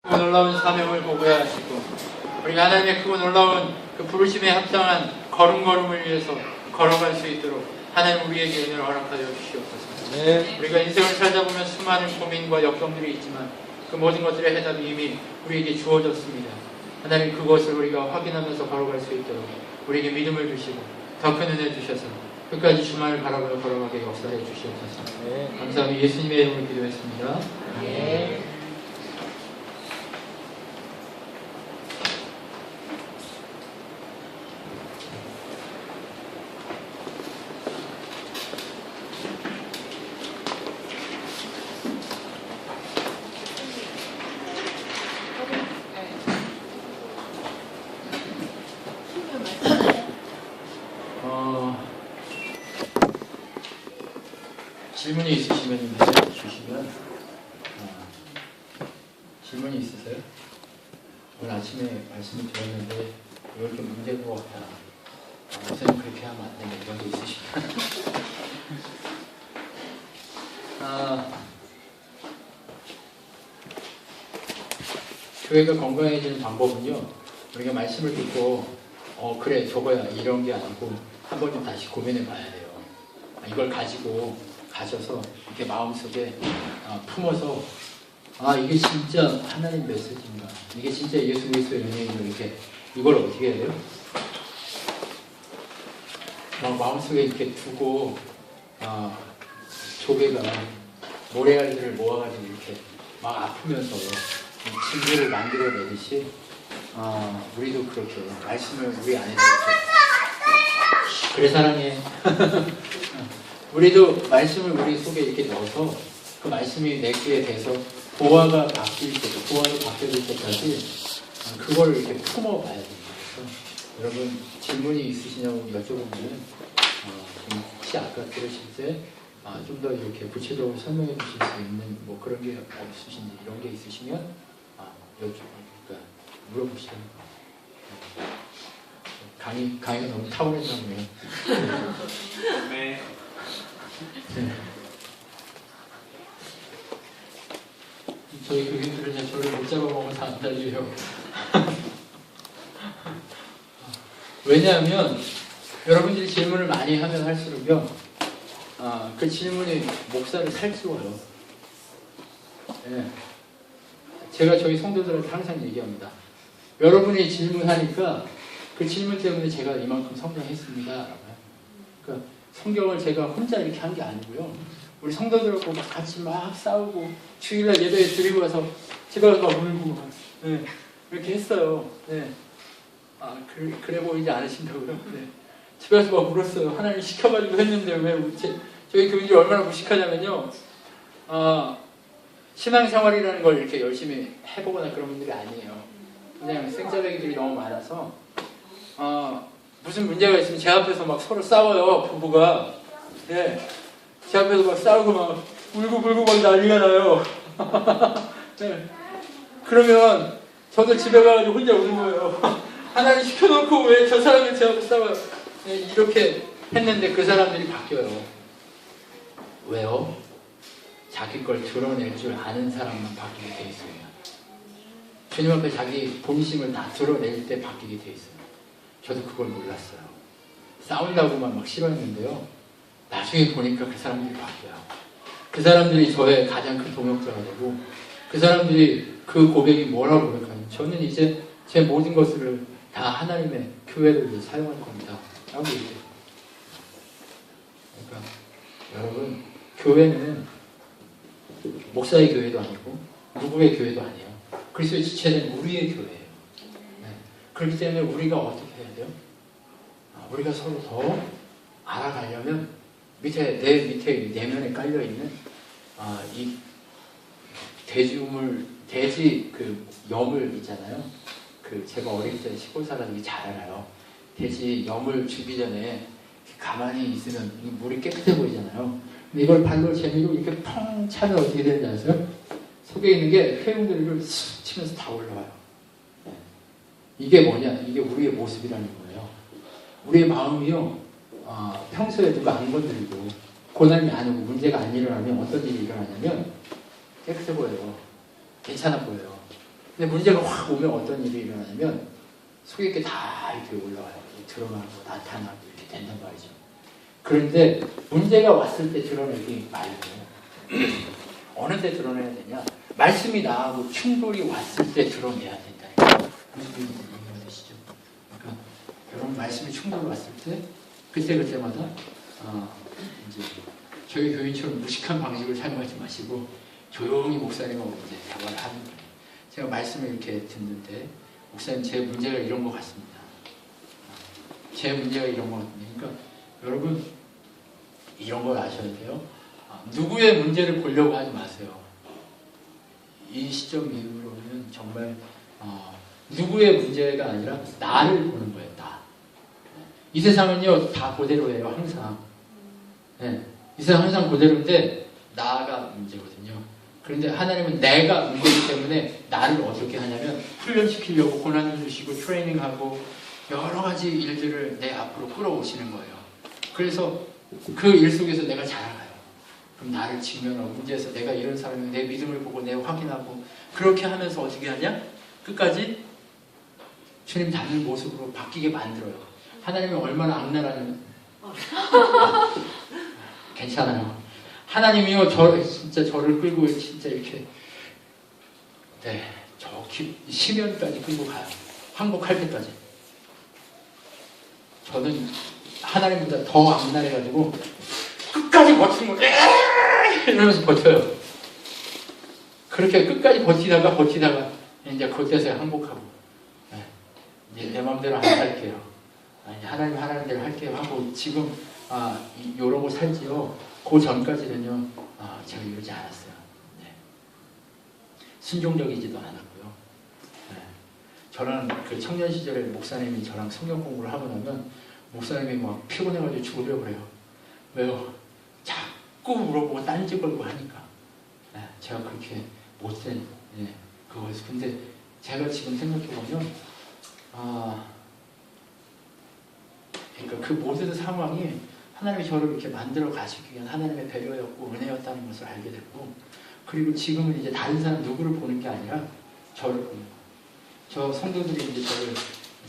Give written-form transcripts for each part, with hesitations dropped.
크고 놀라운 사명을 보고야 하시고 우리가 하나님의 크고 놀라운 그 부르심에 합당한 걸음걸음을 위해서 걸어갈 수 있도록 하나님 우리에게 은혜를 허락하여 주시옵소서. 네. 우리가 인생을 살다 보면 수많은 고민과 역경들이 있지만 그 모든 것들의 해답이 이미 우리에게 주어졌습니다. 하나님 그것을 우리가 확인하면서 걸어갈 수 있도록 우리에게 믿음을 주시고 더 큰 은혜 주셔서 끝까지 주만을 바라보며 걸어가게 역사해 주시옵소서. 네. 감사합니다. 예수님의 이름으로 기도했습니다. 네. 질문이 있으시면 주시면 질문이 있으세요? 오늘 아침에 말씀을 드렸는데 이걸 좀 문제인 것 같다. 목사님 그렇게 하면 안 되는 이런 게 있으시면 교회가 건강해지는 방법은요, 우리가 말씀을 듣고 그래 저거야 이런 게 아니고 한 번 좀 다시 고민해 봐야 돼요. 이걸 가져서 이렇게 마음속에 품어서 이게 진짜 하나님 메시지인가, 이게 진짜 예수 그리스도의 은혜인가, 이렇게 이걸 어떻게 해야 돼요? 마음속에 이렇게 두고 조개가 모래알들을 모아가지고 이렇게 막 아프면서 진리를 만들어내듯이 우리도 그렇게 말씀을 우리 안에 이렇게 그래 사랑해 우리도 말씀을 우리 속에 이렇게 넣어서 그 말씀이 내 귀에 대서 보화가 바뀔 때도, 보화로 바뀌어질 때까지 그걸 이렇게 품어봐야 됩니다. 그래서 여러분 질문이 있으시냐고 여쭤보면 혹시 아까 들으실 때 좀 더 이렇게 구체적으로 설명해 주실 수 있는 뭐 그런 게 없으신지 이런 게 있으시면 그러니까 물어보시면 강의가 너무 탁월했나 보네요. 네. 저희 교인들은 저를 못 잡아먹어서 안 달려요. 왜냐하면 여러분들이 질문을 많이 하면 할수록요, 그 질문이 목사를 살찌워요. 네. 제가 저희 성도들한테 항상 얘기합니다. 여러분이 질문하니까 그 질문 때문에 제가 이만큼 성장했습니다. 그러니까 성경을 제가 혼자 이렇게 한 게 아니고요. 우리 성도들하고 같이 막 싸우고 주일날 예배 드리고 와서 집에 가서 막 울고 네. 이렇게 했어요. 네. 그래 보이지 않으신다고요? 네. 집에 가서 막 울었어요. 하나님 시켜가지고 했는데 왜 저희 교인들이 얼마나 무식하냐면요. 신앙생활이라는 걸 이렇게 열심히 해보거나 그런 분들이 아니에요. 그냥 생짜배기들이 너무 많아서 무슨 문제가 있으면 제 앞에서 막 서로 싸워요. 부부가. 네. 제 앞에서 막 싸우고 막 울고 막 난리가 나요. 네. 그러면 저도 집에 가가지고 혼자 우는 거예요. 하나님 시켜놓고 왜 저 사람이 제 앞에 싸워요. 네, 이렇게 했는데 그 사람들이 바뀌어요. 왜요? 자기 걸 드러낼 줄 아는 사람만 바뀌게 돼 있어요. 주님 앞에 자기 본심을 다 드러낼 때 바뀌게 돼 있어요. 저도 그걸 몰랐어요. 싸운다고만 막 싫어했는데요. 나중에 보니까 그 사람들이 바뀌어요. 그 사람들이 저의 가장 큰 동역자가 되고 그 사람들이 그 고백이 뭐라고 고백하냐. 저는 이제 제 모든 것을 다 하나님의 교회를 위해 사용할 겁니다. 라고 얘기해요. 그러니까 여러분, 교회는 목사의 교회도 아니고 누구의 교회도 아니에요. 그리스도의 지체된 우리의 교회예요. 네. 그렇기 때문에 우리가 어떻게 해야 돼요? 우리가 서로 더 알아가려면 내 밑에 내면에 깔려있는 이 돼지 그 염을 있잖아요. 제가 어릴 때 시골 살아서 잘 알아요. 돼지 염을 주기 전에 가만히 있으면 물이 깨끗해 보이잖아요. 근데 이걸 발로 재미로 이렇게 펑 차면 어떻게 되는지 아세요? 속에 있는 게 폐용들이 이걸 쑥 치면서 다 올라와요. 네. 이게 뭐냐? 이게 우리의 모습이라는 거예요. 우리의 마음이요, 평소에 누가 안 건드리고 고난이 안 오고 문제가 안 일어나면 어떤 일이 일어나냐면 깨끗해 보여요. 괜찮아 보여요. 근데 문제가 확 오면 어떤 일이 일어나냐면 속에 이렇게 다 이렇게 올라와요. 드러나고 나타나고 이렇게 된단 말이죠. 그런데 문제가 왔을 때 드러내기 말고 어느 때 드러내야 되냐? 말씀이 나하고 충돌이 왔을 때 드러내야 된다. 무슨 얘기가 되시죠? 그러니까 여러분 말씀이 충돌이 왔을 때 그때마다 이제 저희 교인처럼 무식한 방식을 사용하지 마시고 조용히 목사님하고 이제 대화를 하는 거예요. 제가 말씀을 이렇게 듣는데 목사님 제 문제가 이런 것 같습니다. 제 문제가 이런 것 같습니다. 그러니까 여러분 이런 걸 아셔야 돼요. 누구의 문제를 보려고 하지 마세요. 이 시점 이후로는 정말 누구의 문제가 아니라 나를 보는 거예요. 나. 이 세상은요 다 그대로예요. 항상. 네. 이 세상 항상 그대로인데 나가 문제거든요. 그런데 하나님은 내가 문제이기 때문에 나를 어떻게 하냐면 훈련시키려고 고난을 주시고 트레이닝하고 여러 가지 일들을 내 앞으로 끌어오시는 거예요. 그래서 그 일 속에서 내가 자라가요. 그럼 나를 직면하고 문제에서 내가 이런 사람이 내 믿음을 보고 내가 확인하고 그렇게 하면서 어떻게 하냐? 끝까지 주님 닮는 모습으로 바뀌게 만들어요. 하나님이 얼마나 악랄하냐면 괜찮아요. 하나님이요 진짜 저를 끌고 진짜 이렇게 저 심연까지 끌고 가요. 항복할 때까지. 저는 하나님보다 더 악랄해가지고 끝까지 버티는 거예요. 이러면서 버텨요. 그렇게 끝까지 버티다가 이제 그때서야 항복하고 이제 내 마음대로 안 살게요. 이제 하나님대로 할게요 하고 지금 이러고 살지요. 그 전까지는요 제가 이러지 않았어요. 네. 순종적이지도 않았고요. 네. 저는 그 청년 시절에 목사님이 저랑 성경 공부를 하고 나면 목사님이 막 피곤해가지고 죽으려고 그래요. 왜요? 자꾸 물어보고 딴지 걸고 하니까. 네. 제가 그렇게 못된 그거였어요. 근데 제가 지금 생각해보면 그러니까 그 모든 상황이 하나님이 저를 이렇게 만들어 가시기 위한 하나님의 배려였고 은혜였다는 것을 알게 됐고, 그리고 지금은 이제 다른 사람 누구를 보는 게 아니라 저를 보는 거예요. 저 성도들이 이제 저를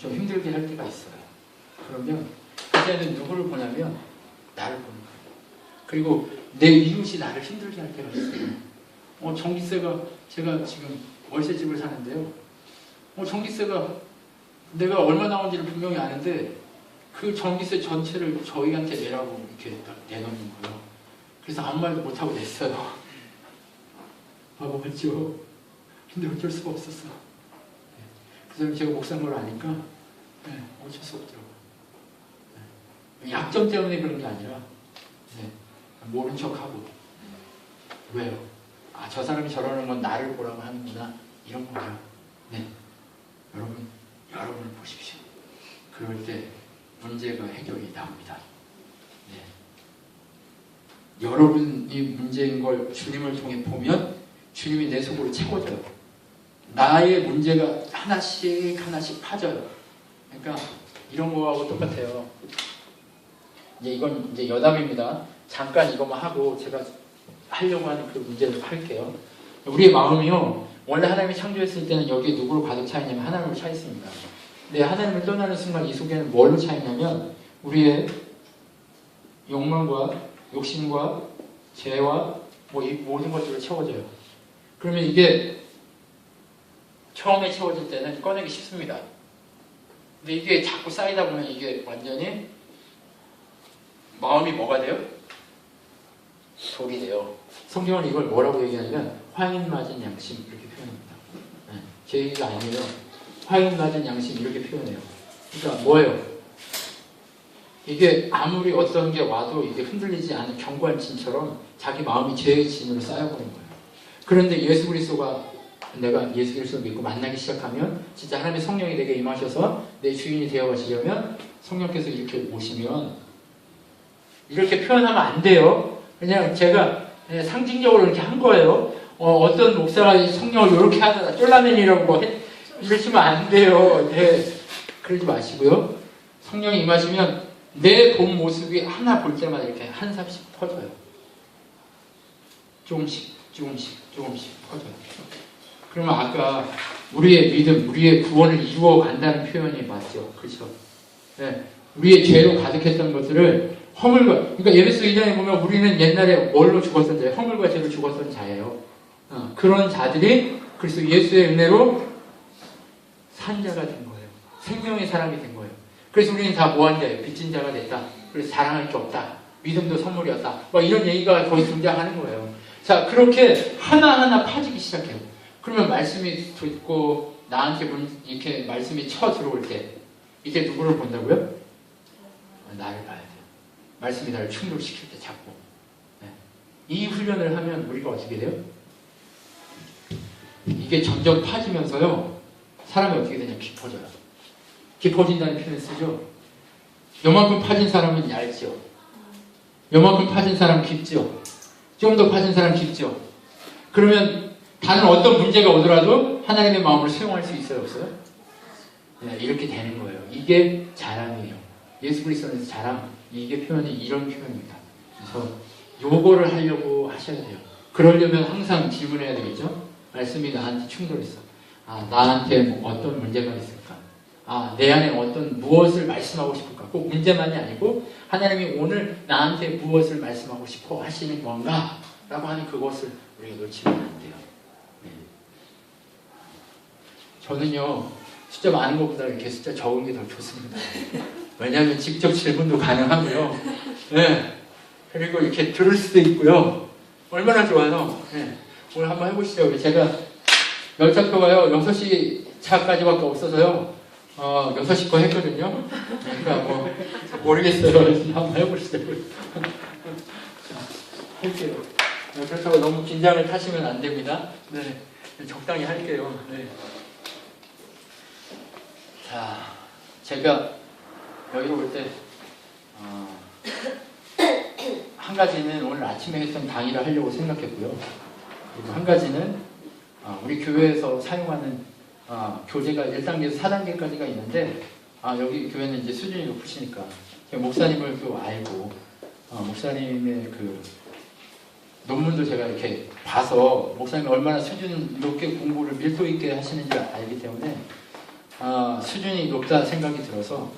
좀 힘들게 할 때가 있어요. 그러면 그때는 누구를 보냐면 나를 보는 거예요. 그리고 내 이웃이 나를 힘들게 할 때가 있어요. 전기세가 제가 지금 월세집을 사는데요. 전기세가 내가 얼마 나온지를 분명히 아는데 그 전기세 전체를 저희한테 내라고 이렇게 내놓는 거예요. 그래서 아무 말도 못하고 냈어요. 바보 같죠? 근데 어쩔 수가 없었어. 그 사람이 제가 목사인 걸 아니까 어쩔 수 없더라고요. 약점 때문에 그런 게 아니라 모른 척하고 왜요? 저 사람이 저러는 건 나를 보라고 하는구나 이런 거예요. 여러분을 보십시오. 그럴 때 문제가 해결이 나옵니다. 여러분이 문제인 걸 주님을 통해 보면 주님이 내 속으로 채워져요. 나의 문제가 하나씩 파져요. 그러니까 이런 거하고 똑같아요. 이건 이제 여담입니다. 잠깐 이것만 하고 제가 하려고 하는 그 문제를 할게요. 우리의 마음이요, 원래 하나님이 창조했을 때는 여기에 누구로 가득 차 있냐면 하나님으로 차 있습니다. 근데 하나님을 떠나는 순간 이 속에는 뭘로 차 있냐면 우리의 욕망과 욕심과 죄와 이 모든 것들을 채워져요. 그러면 이게 처음에 채워질 때는 꺼내기 쉽습니다. 근데 이게 자꾸 쌓이다 보면 이게 완전히 마음이 뭐가 돼요? 돌이 돼요. 성경은 이걸 뭐라고 얘기하냐면 화인 맞은 양심 이렇게 표현합니다. 제 얘기가 아니에요. 화인 맞은 양심 이렇게 표현해요. 그러니까 뭐예요? 이게 아무리 어떤 게 와도 이게 흔들리지 않은 견고한 진처럼 자기 마음이 죄의 진으로 쌓여버린 거예요. 그런데 예수 그리스도가 내가 예수 그리스도를 믿고 만나기 시작하면 진짜 하나님의 성령이 내게 임하셔서 내 주인이 되어가시려면 성령께서 이렇게 오시면 이렇게 표현하면 안 돼요. 그냥 제가 상징적으로 이렇게 한 거예요. 어떤 목사가 성령을 이렇게 하다가 쫄라맨이라고 이러시면 안 돼요. 그러지 마시고요. 성령이 임하시면 내 본 모습이 하나 볼 때마다 이렇게 한 삽씩 퍼져요. 조금씩 퍼져요. 그러면 아까 우리의 믿음, 우리의 구원을 이루어 간다는 표현이 맞죠? 그렇죠? 네. 우리의 죄로 가득했던 것들을 허물과, 그러니까 예배소 2장에 보면 우리는 옛날에 뭘로 죽었던 자예요? 허물과 죄로 죽었던 자예요. 그런 자들이 그래서 예수의 은혜로 산 자가 된 거예요. 생명의 사람이 된 거예요. 그래서 우리는 다 뭐한 자예요? 빚진 자가 됐다. 그래서 자랑할 게 없다. 믿음도 선물이었다. 막 이런 얘기가 거의 등장하는 거예요. 자, 그렇게 하나하나 파지기 시작해요. 그러면 말씀이 듣고 나한테 이렇게 말씀이 쳐 들어올 때 이제 누구를 본다고요? 나를 봐야 돼요. 말씀이 나를 충돌시킬 때 자꾸. 네. 이 훈련을 하면 우리가 어떻게 돼요? 이게 점점 파지면서요. 사람이 어떻게 되냐? 깊어져요. 깊어진다는 표현을 쓰죠. 요만큼 파진 사람은 얇죠. 요만큼 파진 사람 깊죠. 좀 더 파진 사람 깊죠. 그러면 다른 어떤 문제가 오더라도 하나님의 마음을 수용할 수 있어요? 없어요? 네, 이렇게 되는 거예요. 이게 자랑이에요. 예수 그리스도는 자랑. 이게 표현이 이런 표현입니다. 그래서 요거를 하려고 하셔야 돼요. 그러려면 항상 질문해야 되겠죠? 말씀이 나한테 충돌했어. 나한테 뭐 어떤 문제가 있을까? 내 안에 어떤 무엇을 말씀하고 싶을까? 꼭 문제만이 아니고 하나님이 오늘 나한테 무엇을 말씀하고 싶어 하시는 건가? 라고 하는 그것을 우리가 놓치면 안 돼요. 네. 저는요, 숫자 많은 것보다 이렇게 숫자 적은 게 더 좋습니다. 왜냐하면 직접 질문도 가능하고요. 네. 그리고 이렇게 들을 수도 있고요. 얼마나 좋아요. 네. 오늘 한번 해보시죠. 제가 열차표가요, 6시 차까지밖에 없어서요. 6시 거 했거든요. 그러니까 뭐, 모르겠어요. 한번 해보시죠. 할게요. 그렇다고 너무 긴장을 타시면 안 됩니다. 네. 적당히 할게요. 네. 자, 제가 여기로 올 때, 한 가지는 오늘 아침에 했던 강의를 하려고 생각했고요. 그리고 한 가지는, 우리 교회에서 사용하는 교재가 1단계에서 4단계까지가 있는데, 여기 교회는 이제 수준이 높으시니까, 목사님을 또 알고, 목사님의 그 논문도 제가 이렇게 봐서, 목사님이 얼마나 수준 높게 공부를 밀도 있게 하시는지 알기 때문에, 수준이 높다 생각이 들어서,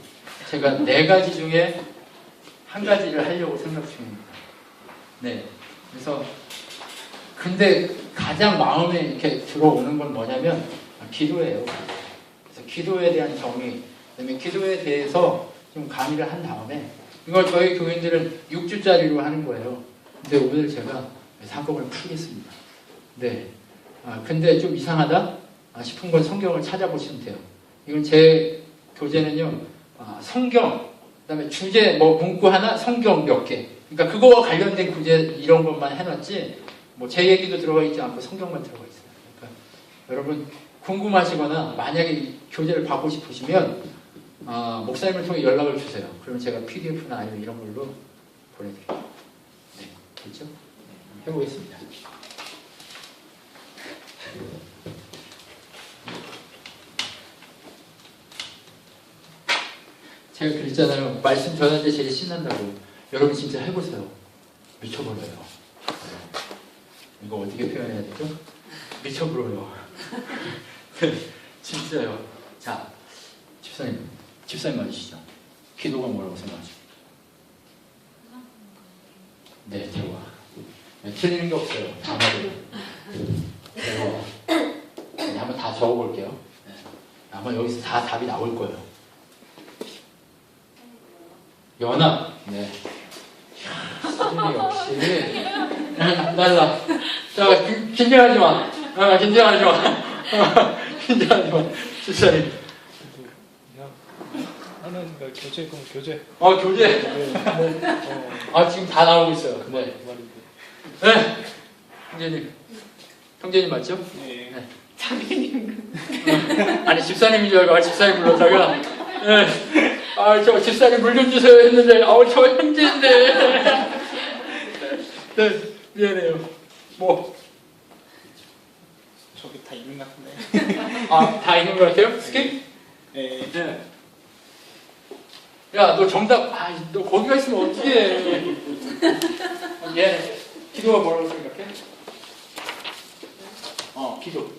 제가 4가지 중에 한 가지를 하려고 생각 중입니다. 네. 그래서, 근데 가장 마음에 이렇게 들어오는 건 뭐냐면, 기도예요. 그래서 기도에 대한 정의, 그다음에 기도에 대해서 좀 강의를 한 다음에 이걸 저희 교인들은 6주짜리로 하는 거예요. 근데 오늘 제가 한꺼번에 풀겠습니다. 네. 근데 좀 이상하다 싶은 건 성경을 찾아보시면 돼요. 이건 제 교재는요, 성경, 그다음에 주제 뭐 문구 하나, 성경 몇 개. 그러니까 그거와 관련된 구제 이런 것만 해놨지, 뭐 제 얘기도 들어가 있지 않고 성경만 들어가 있어요. 그러니까 여러분 궁금하시거나 만약에 이 교재를 받고 싶으시면 목사님을 통해 연락을 주세요. 그러면 제가 PDF나 아니면 이런 걸로 보내드릴게요. 네, 됐죠? 네, 해보겠습니다. 제가 그랬잖아요. 말씀 전할 때 제일 신난다고. 여러분 진짜 해보세요. 미쳐버려요. 네. 이거 어떻게 표현해야 되죠? 미쳐버려요. 진짜요. 자, 집사님 맞으시죠? 기도가 뭐라고 생각하십니까? 네, 대화. 네, 틀리는 게 없어요. 다 맞아요. 대화. 네, 한번 다 적어볼게요. 네. 아마 여기서 다 답이 나올 거예요. 연합. 네. 수준이 역시 달라. 자, 긴장하지 마. 긴장하지 마. 긴장하지 마. 집사님. 하는 그 교재, 그럼 교재. 교재. 네. 지금 다 나오고 있어요. 네. 네. 형제님 맞죠? 네. 네. 장애님. 아니 집사님인 줄 알고 집사님 불렀다가 네. 저 집사님 물 좀 주세요 했는데 저 형제인데. 네. 미안해요. 뭐. 저기 다 있는 것 같은데. 다 있는 것 같아요? 스킵? 네. 네. 야, 너 정답, 너 거기가 있으면 어떻게 해. 기도가 뭐라고 생각해? 기도.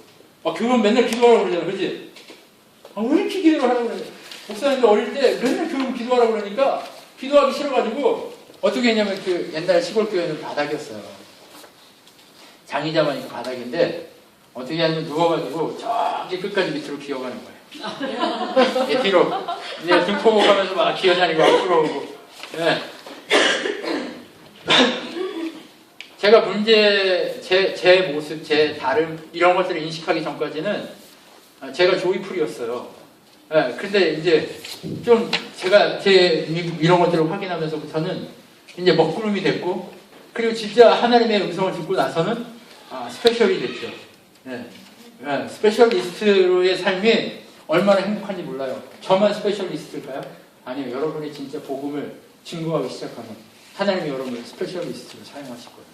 교회는 맨날 기도하라고 그러잖아, 그렇지? 왜 이렇게 기도를 하라고 그러냐? 목사님도 어릴 때 맨날 교회 기도하라고 그러니까 기도하기 싫어가지고 어떻게 했냐면 그 옛날 시골 교회는 바닥이었어요. 장의자만 있고 바닥인데 어떻게 하냐면 누워가지고 저기 끝까지 밑으로 기어가는 거예요. 예, 뒤로 이제 등포복하면서 막 기어다니고 앞으로 오고. 네. 제가 제 모습, 제 다름 이런 것들을 인식하기 전까지는 제가 조이풀이었어요. 네, 근데 이제 좀 제가 제 이런 것들을 확인하면서부터는 이제 먹구름이 됐고, 그리고 진짜 하나님의 음성을 듣고 나서는 스페셜이 됐죠. 네. 네, 스페셜리스트로의 삶이 얼마나 행복한지 몰라요. 저만 스페셜리스트일까요? 아니요. 여러분이 진짜 복음을 증거하기 시작하면 하나님이 여러분을 스페셜리스트로 사용하실 거예요.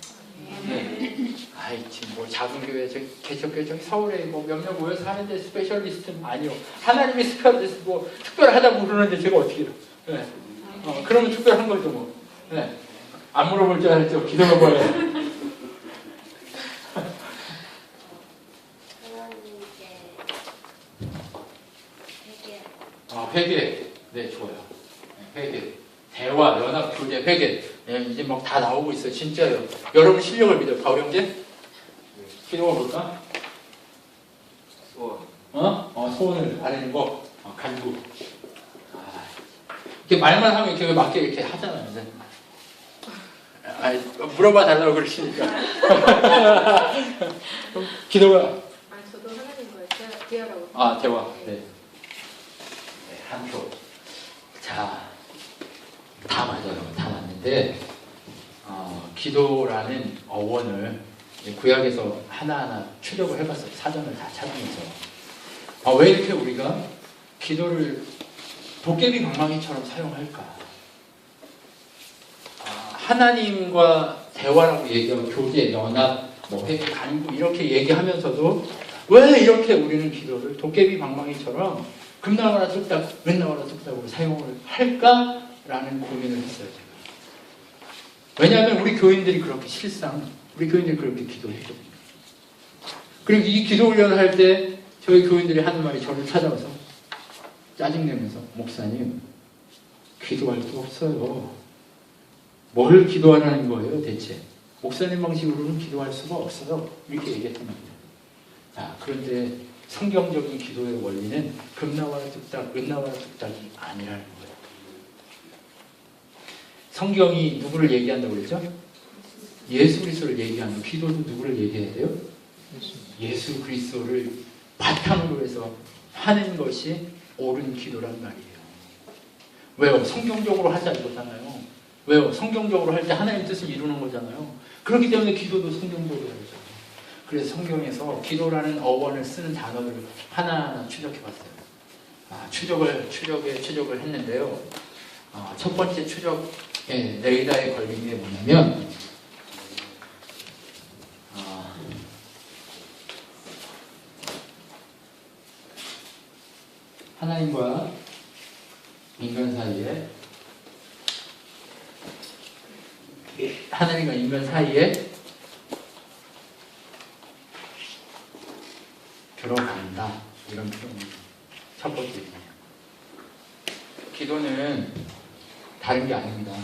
네. 지금 뭐 작은 교회, 개척교회 저기 서울에 뭐 몇몇 모여서 하는데 스페셜리스트는 아니요. 하나님이 스페셜리스트 뭐 특별하다고 그러는데 제가 어떻게 해요? 네. 그러면 특별한 거죠 뭐. 네. 안 물어볼 줄 알았죠. 기도해봐요. 회개. 네, 좋아요. 회개. 대화, 연합, 교제, 회개. 네, 이제 막 다 나오고 있어요. 진짜요. 여러분 실력을 믿어요. 바울 형제? 기도가 뭘까? 소원. 소원을 아뢰는 거. 간구. 이렇게 말만 하면 이렇게 맞게 이렇게 하잖아요. 물어봐 달라고 그러시니까. 기도가. 저도 하나님과의 대화라고. 대화. 네. 한 표. 자, 다 맞아요. 다 맞는데, 기도라는 어원을 구약에서 하나하나 추적을 해봤어요. 사전을 다 찾으면서. 왜 이렇게 우리가 기도를 도깨비 방망이처럼 사용할까? 하나님과 대화라고 얘기하고 교제, 연합, 회개, 간구 이렇게 얘기하면서도 왜 이렇게 우리는 기도를 도깨비 방망이처럼 금나와라 뚝딱, 은나와라 뚝딱으로 사용을 할까라는 고민을 했어요. 제가. 왜냐하면 우리 교인들이 그렇게 우리 교인들이 그렇게 기도했죠. 그리고 이 기도 훈련을 할 때 저희 교인들이 하는 말이 저를 찾아와서 짜증내면서 목사님 기도할 수 없어요. 뭘 기도하라는 거예요 대체? 목사님 방식으로는 기도할 수가 없어요. 이렇게 얘기했단 말이에요. 그런데 성경적인 기도의 원리는 금나와라 뚝딱, 은나와라 뚝딱이 아니라는 거예요. 성경이 누구를 얘기한다고 그랬죠? 예수 그리스도를 얘기하는 기도도 누구를 얘기해야 돼요? 예수 그리스도를 바탕으로 해서 하는 것이 옳은 기도란 말이에요. 왜요? 성경적으로 하자 이거잖아요. 왜요? 성경적으로 할 때 하나님 뜻을 이루는 거잖아요. 그렇기 때문에 기도도 성경적으로 해야죠. 그래서 성경에서 기도라는 어원을 쓰는 단어들을 하나하나 추적해봤어요. 추적을 했는데요. 첫 번째 추적에 레이다에 걸린 게 뭐냐면 하나님과 인간 사이에 들어간다. 이런 표현이 첫 번째입니다. 기도는 다른 게 아닙니다.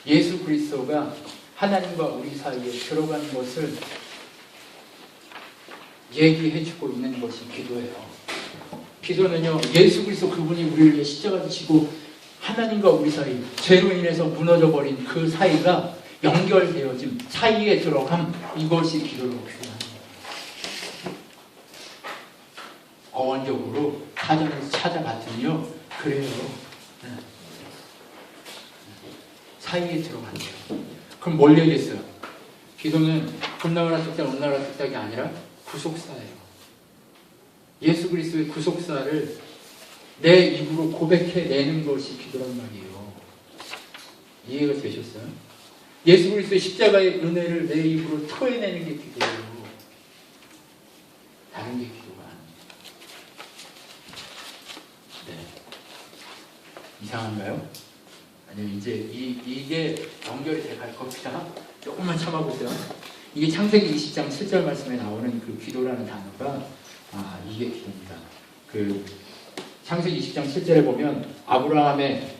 예수 그리스도가 하나님과 우리 사이에 들어가는 것을 얘기해주고 있는 것이 기도예요. 기도는요, 예수 그리스도 그분이 우리를 위해 십자가 지시고 하나님과 우리 사이, 죄로 인해서 무너져버린 그 사이가 연결되어진 사이에 들어감, 이것이 기도로 표현합니다. 어원적으로 사전에서 찾아봤더니요, 그래요. 사이에 들어간대요. 그럼 뭘 얘기했어요? 기도는 금나라라 뚝딱, 은나라라 뚝딱이 아니라 구속사예요. 예수 그리스도의 구속사를 내 입으로 고백해내는 것이 기도란 말이에요. 이해가 되셨어요? 예수 그리스도의 십자가의 은혜를 내 입으로 토해내는 게 기도예요. 다른 게 기도가 아닙니다. 네. 이상한가요? 아니면 이제 이게 연결이 돼갈 겁니다. 조금만 참아보세요. 이게 창세기 20장 7절 말씀에 나오는 그 기도라는 단어가 이게 기도입니다. 그 창세기 20장 7절에 보면 아브라함의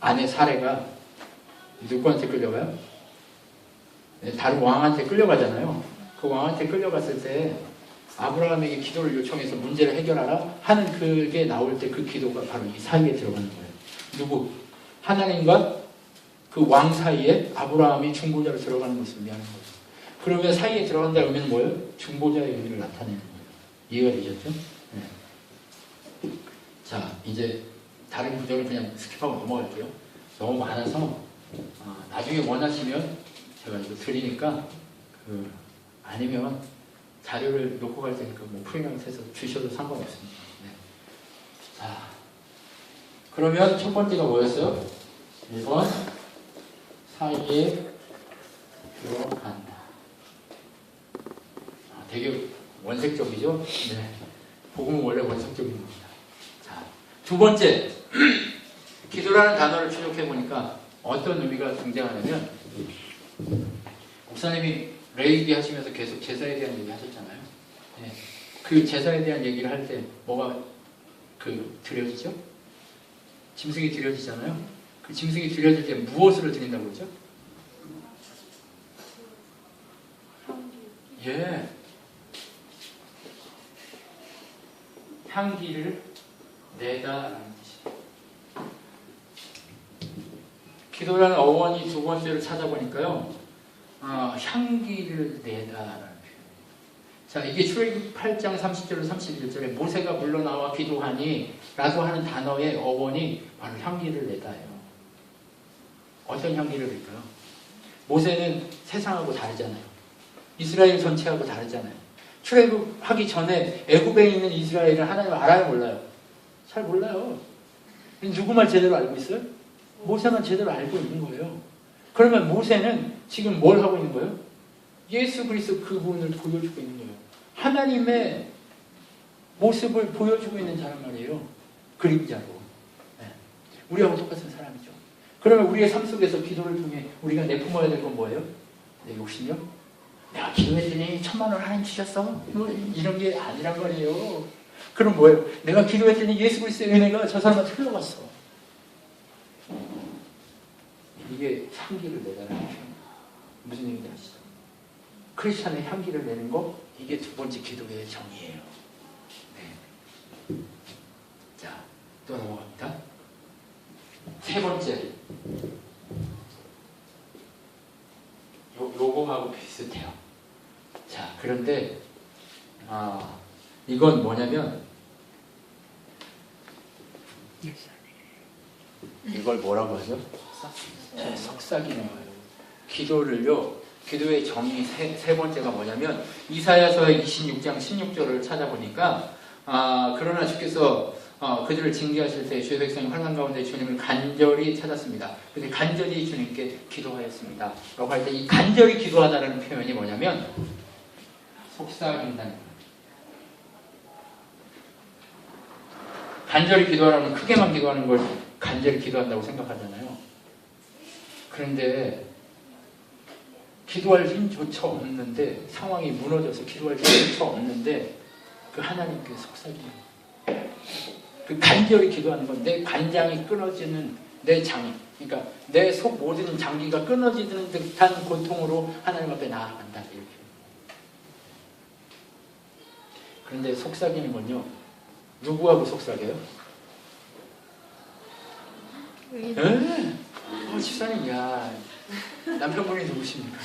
아내 사레가 누구한테 끌려가요? 네, 다른 왕한테 끌려가잖아요. 그 왕한테 끌려갔을 때 아브라함에게 기도를 요청해서 문제를 해결하라 하는 그게 나올 때 그 기도가 바로 이 사이에 들어가는 거예요. 누구? 하나님과 그 왕 사이에 아브라함이 중보자로 들어가는 것을 의미하는 거예요. 그러면 사이에 들어간다 그러면 뭐예요? 중보자의 의미를 나타내는 거예요. 이해가 되셨죠? 네. 자, 이제 다른 구절을 그냥 스킵하고 넘어갈게요. 너무 많아서 나중에 원하시면 제가 이거 드리니까 아니면 자료를 놓고 갈 테니까 뭐 프리랜서에서 주셔도 상관없습니다. 네. 자, 그러면 첫 번째가 뭐였어요? 1번 사이에 들어간다. 되게 원색적이죠? 네. 복음은 원래 원색적인 겁니다. 자, 두 번째 기도라는 단어를 추적해 보니까 어떤 의미가 등장하냐면 목사님이 레이기 하시면서 계속 제사에 대한 얘기 하셨잖아요. 네. 그 제사에 대한 얘기를 할 때 뭐가 드려지죠? 짐승이 드려지잖아요. 그 짐승이 드려질 때 무엇으로 드린다고 그러죠? 예. 향기를 내다라는 뜻이에요. 기도라는 어원이 두 번째로 찾아보니까요. 향기를 내다라는 표현이에요. 자, 이게 출애굽 8장 30절로 31절에 모세가 물러나와 기도하니 라고 하는 단어의 어원이 바로 향기를 내다예요. 어떤 향기를 낼까요? 모세는 세상하고 다르잖아요. 이스라엘 전체하고 다르잖아요. 출애굽하기 전에 애굽에 있는 이스라엘은 하나님을 알아요, 몰라요? 잘 몰라요. 누구만 제대로 알고 있어요? 모세만 제대로 알고 있는 거예요. 그러면 모세는 지금 뭘 하고 있는 거예요? 예수 그리스도 그분을 보여주고 있는 거예요. 하나님의 모습을 보여주고 있는 사람 말이에요. 그림자로. 네. 우리하고 똑같은 사람이죠. 그러면 우리의 삶 속에서 기도를 통해 우리가 내품어야 될 건 뭐예요? 내 욕심이요? 내가 기도했더니 1,000만 원 하나님 주셨어? 뭐 이런 게 아니란 말이에요. 그럼 뭐예요? 내가 기도했더니 예수 그리스도의 은혜가 저 사람한테 흘러갔어. 이게 향기를 내다라는 표현. 무슨 얘기인지 아시죠? 크리스찬의 향기를 내는 거, 이게 두 번째 기도의 정의예요. 네. 자, 또 넘어갑니다. 세 번째. 요거하고 비슷해요. 자, 그런데 이건 뭐냐면 이걸 뭐라고 하죠? 네, 속삭이는 거예요. 기도의 정의 세 번째가 뭐냐면 이사야서의 26장 16절을 찾아보니까 그러나 주께서 그들을 징계하실 때 주의 백성이 환난 가운데 주님을 간절히 찾았습니다. 근데 간절히 주님께 기도하였습니다. 라고 할 때 이 간절히 기도하다라는 표현이 뭐냐면 속삭인다는 거예요. 간절히 기도하라면 크게만 기도하는 걸 간절히 기도한다고 생각하잖아요. 그런데 기도할 힘조차 없는데, 상황이 무너져서 기도할 힘조차 없는데 그 하나님께 속삭이는 거예요. 그 간절히 기도하는 건 내 간장이 끊어지는 내 장이, 그러니까 내 속 모든 장기가 끊어지는 듯한 고통으로 하나님 앞에 나아간다, 이렇게. 그런데 속삭이는 건요, 누구하고 속삭여요? 집사님, 야, 남편분이 누구십니까?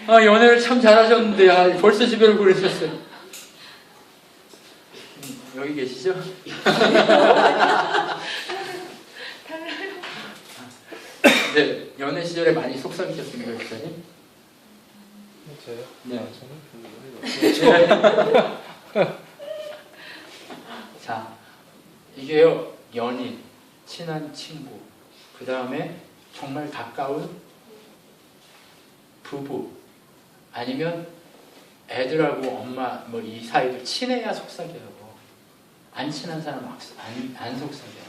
연애를 참 잘하셨는데, 벌써 집에를 보내셨어요. 여기 계시죠? 네, 연애 시절에 많이 속삭이셨습니까, 집사님? 저요? 네. 저는 별로. 자, 이게요, 연인, 친한 친구, 그 다음에 정말 가까운 부부, 아니면 애들하고 엄마, 뭐 이 사이도 친해야 속삭여요. 안 친한 사람은 안 속삭여요.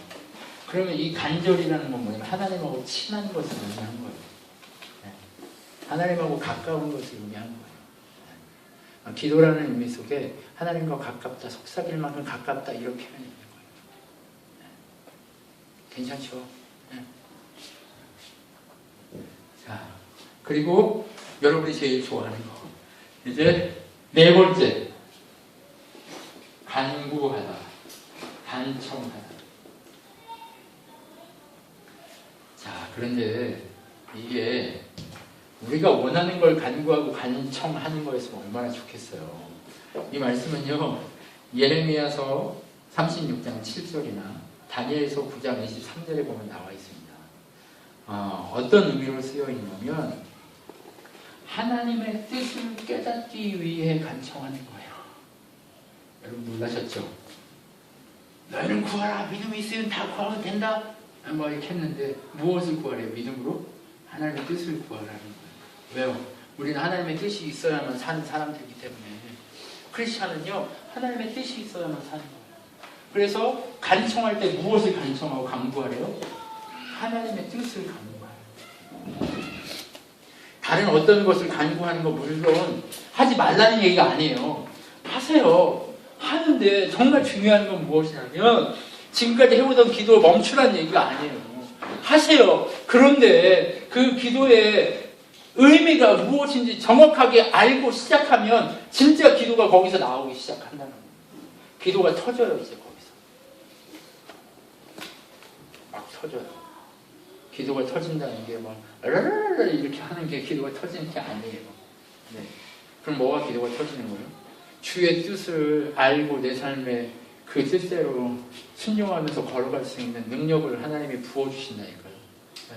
그러면 이 간절이라는 건 뭐냐면 하나님하고 친한 것을 의미하는 거예요. 하나님하고 가까운 것을 의미하는 거예요. 기도라는 의미 속에 하나님과 가깝다, 속삭일 만큼 가깝다 이런 표현이 있는 거예요. 괜찮죠? 네. 자, 그리고 여러분이 제일 좋아하는 거. 이제 네 번째. 간구하다, 간청하다. 자, 그런데 이게 우리가 원하는 걸 간구하고 간청하는 거였으면 얼마나 좋겠어요. 이 말씀은요, 예레미야서 36장 7절이나 다니엘서 9장 23절에 보면 나와 있습니다. 어떤 의미로 쓰여 있냐면 하나님의 뜻을 깨닫기 위해 간청하는 거예요. 여러분 놀라셨죠? 너희는 구하라. 믿음이 있으면 다 구하면 된다. 뭐 이렇게 했는데 무엇을 구하래요? 믿음으로? 하나님의 뜻을 구하라는 거예요. 왜요? 우리는 하나님의 뜻이 있어야만 사는 사람들이기 때문에 크리스찬은요 하나님의 뜻이 있어야만 사는 거예요. 그래서 간청할 때 무엇을 간청하고 간구하래요? 하나님의 뜻을 간구하래요. 다른 어떤 것을 간구하는 거 물론 하지 말라는 얘기가 아니에요. 하세요. 하는데 정말 중요한 건 무엇이냐면 지금까지 해오던 기도를 멈추라는 얘기가 아니에요. 하세요. 그런데 그 기도의 의미가 무엇인지 정확하게 알고 시작하면 진짜 기도가 거기서 나오기 시작한다는 거예요. 기도가 터져요. 이제 거기서 막 터져요. 기도가 터진다는 게 막 이렇게 하는 게 기도가 터지는 게 아니에요. 네. 그럼 뭐가 기도가 터지는 거예요? 주의 뜻을 알고 내 삶에 그 뜻대로 순종하면서 걸어갈 수 있는 능력을 하나님이 부어주신다니까요. 네.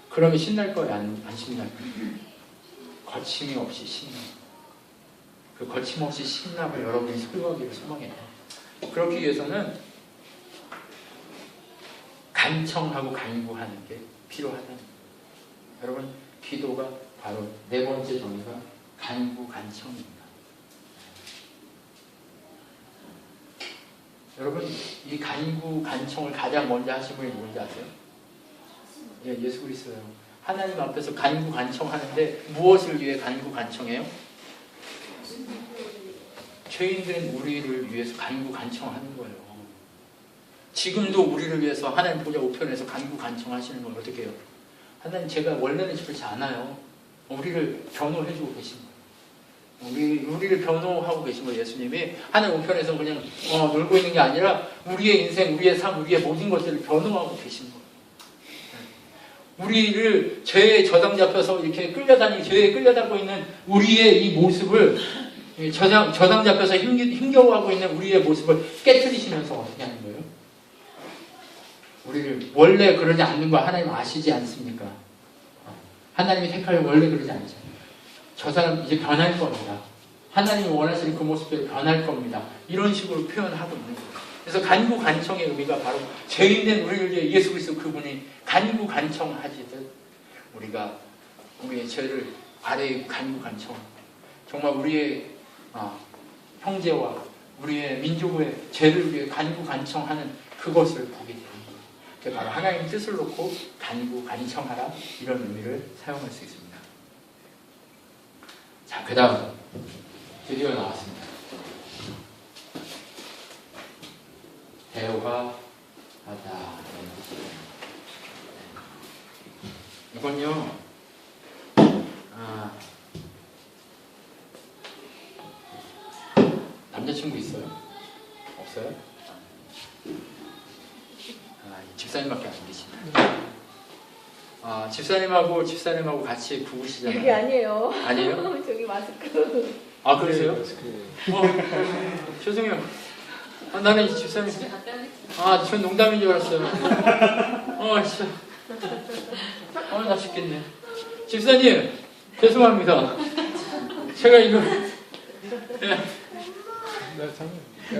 그러면 신날 거예요? 안 신날 거예요? 거침이 없이 신나. 그 거침없이 신남을 여러분이 소유하기를 소망해요. 그렇기 위해서는 간청하고 간구하는 게 필요하다는 거예요. 여러분 기도가 바로 네 번째 정의가 간구 간청입니다. 여러분 이 간구 간청을 가장 먼저 하신 분이 누군지 아세요? 예, 예수 그리스도예요. 하나님 앞에서 간구 간청하는데 무엇을 위해 간구 간청해요? 죄인된 우리를 위해서 간구 간청하는 거예요. 지금도 우리를 위해서 하나님 보좌 우편에서 간구 간청하시는 건 어떻게 해요? 하나님 제가 원래는 그렇지 않아요. 우리를 변호해주고 계신 거예요. 우리를 변호하고 계신 거예요. 예수님이 하나님 우편에서 그냥 놀고 있는 게 아니라 우리의 인생, 우리의 삶, 우리의 모든 것들을 변호하고 계신 거예요. 우리를 죄에 저당 잡혀서 이렇게 죄에 끌려다니고 있는 우리의 이 모습을 저당 잡혀서 힘겨워하고 있는 우리의 모습을 깨트리시면서 어떻게 하는 거예요? 우리를 원래 그러지 않는 거 하나님 아시지 않습니까? 하나님이 택하여 원래 그러지 않잖아요. 저 사람 이제 변할 겁니다. 하나님이 원하시는 그 모습대로 변할 겁니다. 이런 식으로 표현하고 있는 거예요. 그래서 간구 간청의 의미가 바로 죄인된 우리를 위해 예수 그리스도 그분이 간구 간청하시듯 우리가 우리의 죄를 아래에 간구 간청, 정말 우리의 형제와 우리의 민족의 죄를 위해 간구 간청하는 그것을 보게 됩니다. 그게 바로 하나님의 뜻을 놓고 간구 간청하라 이런 의미를 사용할 수 있습니다. 자, 그 다음 드디어 나왔습니다. 대화하다. 이건요 남자친구 있어요? 없어요? 집사님밖에 안 계시네. 집사님하고 같이 부부시잖아요. 그게 아니에요. 아니에요? 저기 마스크. 아, 그러세요? 죄송해요. 나는 집사님. 전 농담인 줄 알았어요. 진짜. 나 죽겠네. 집사님, 죄송합니다. 제가 이거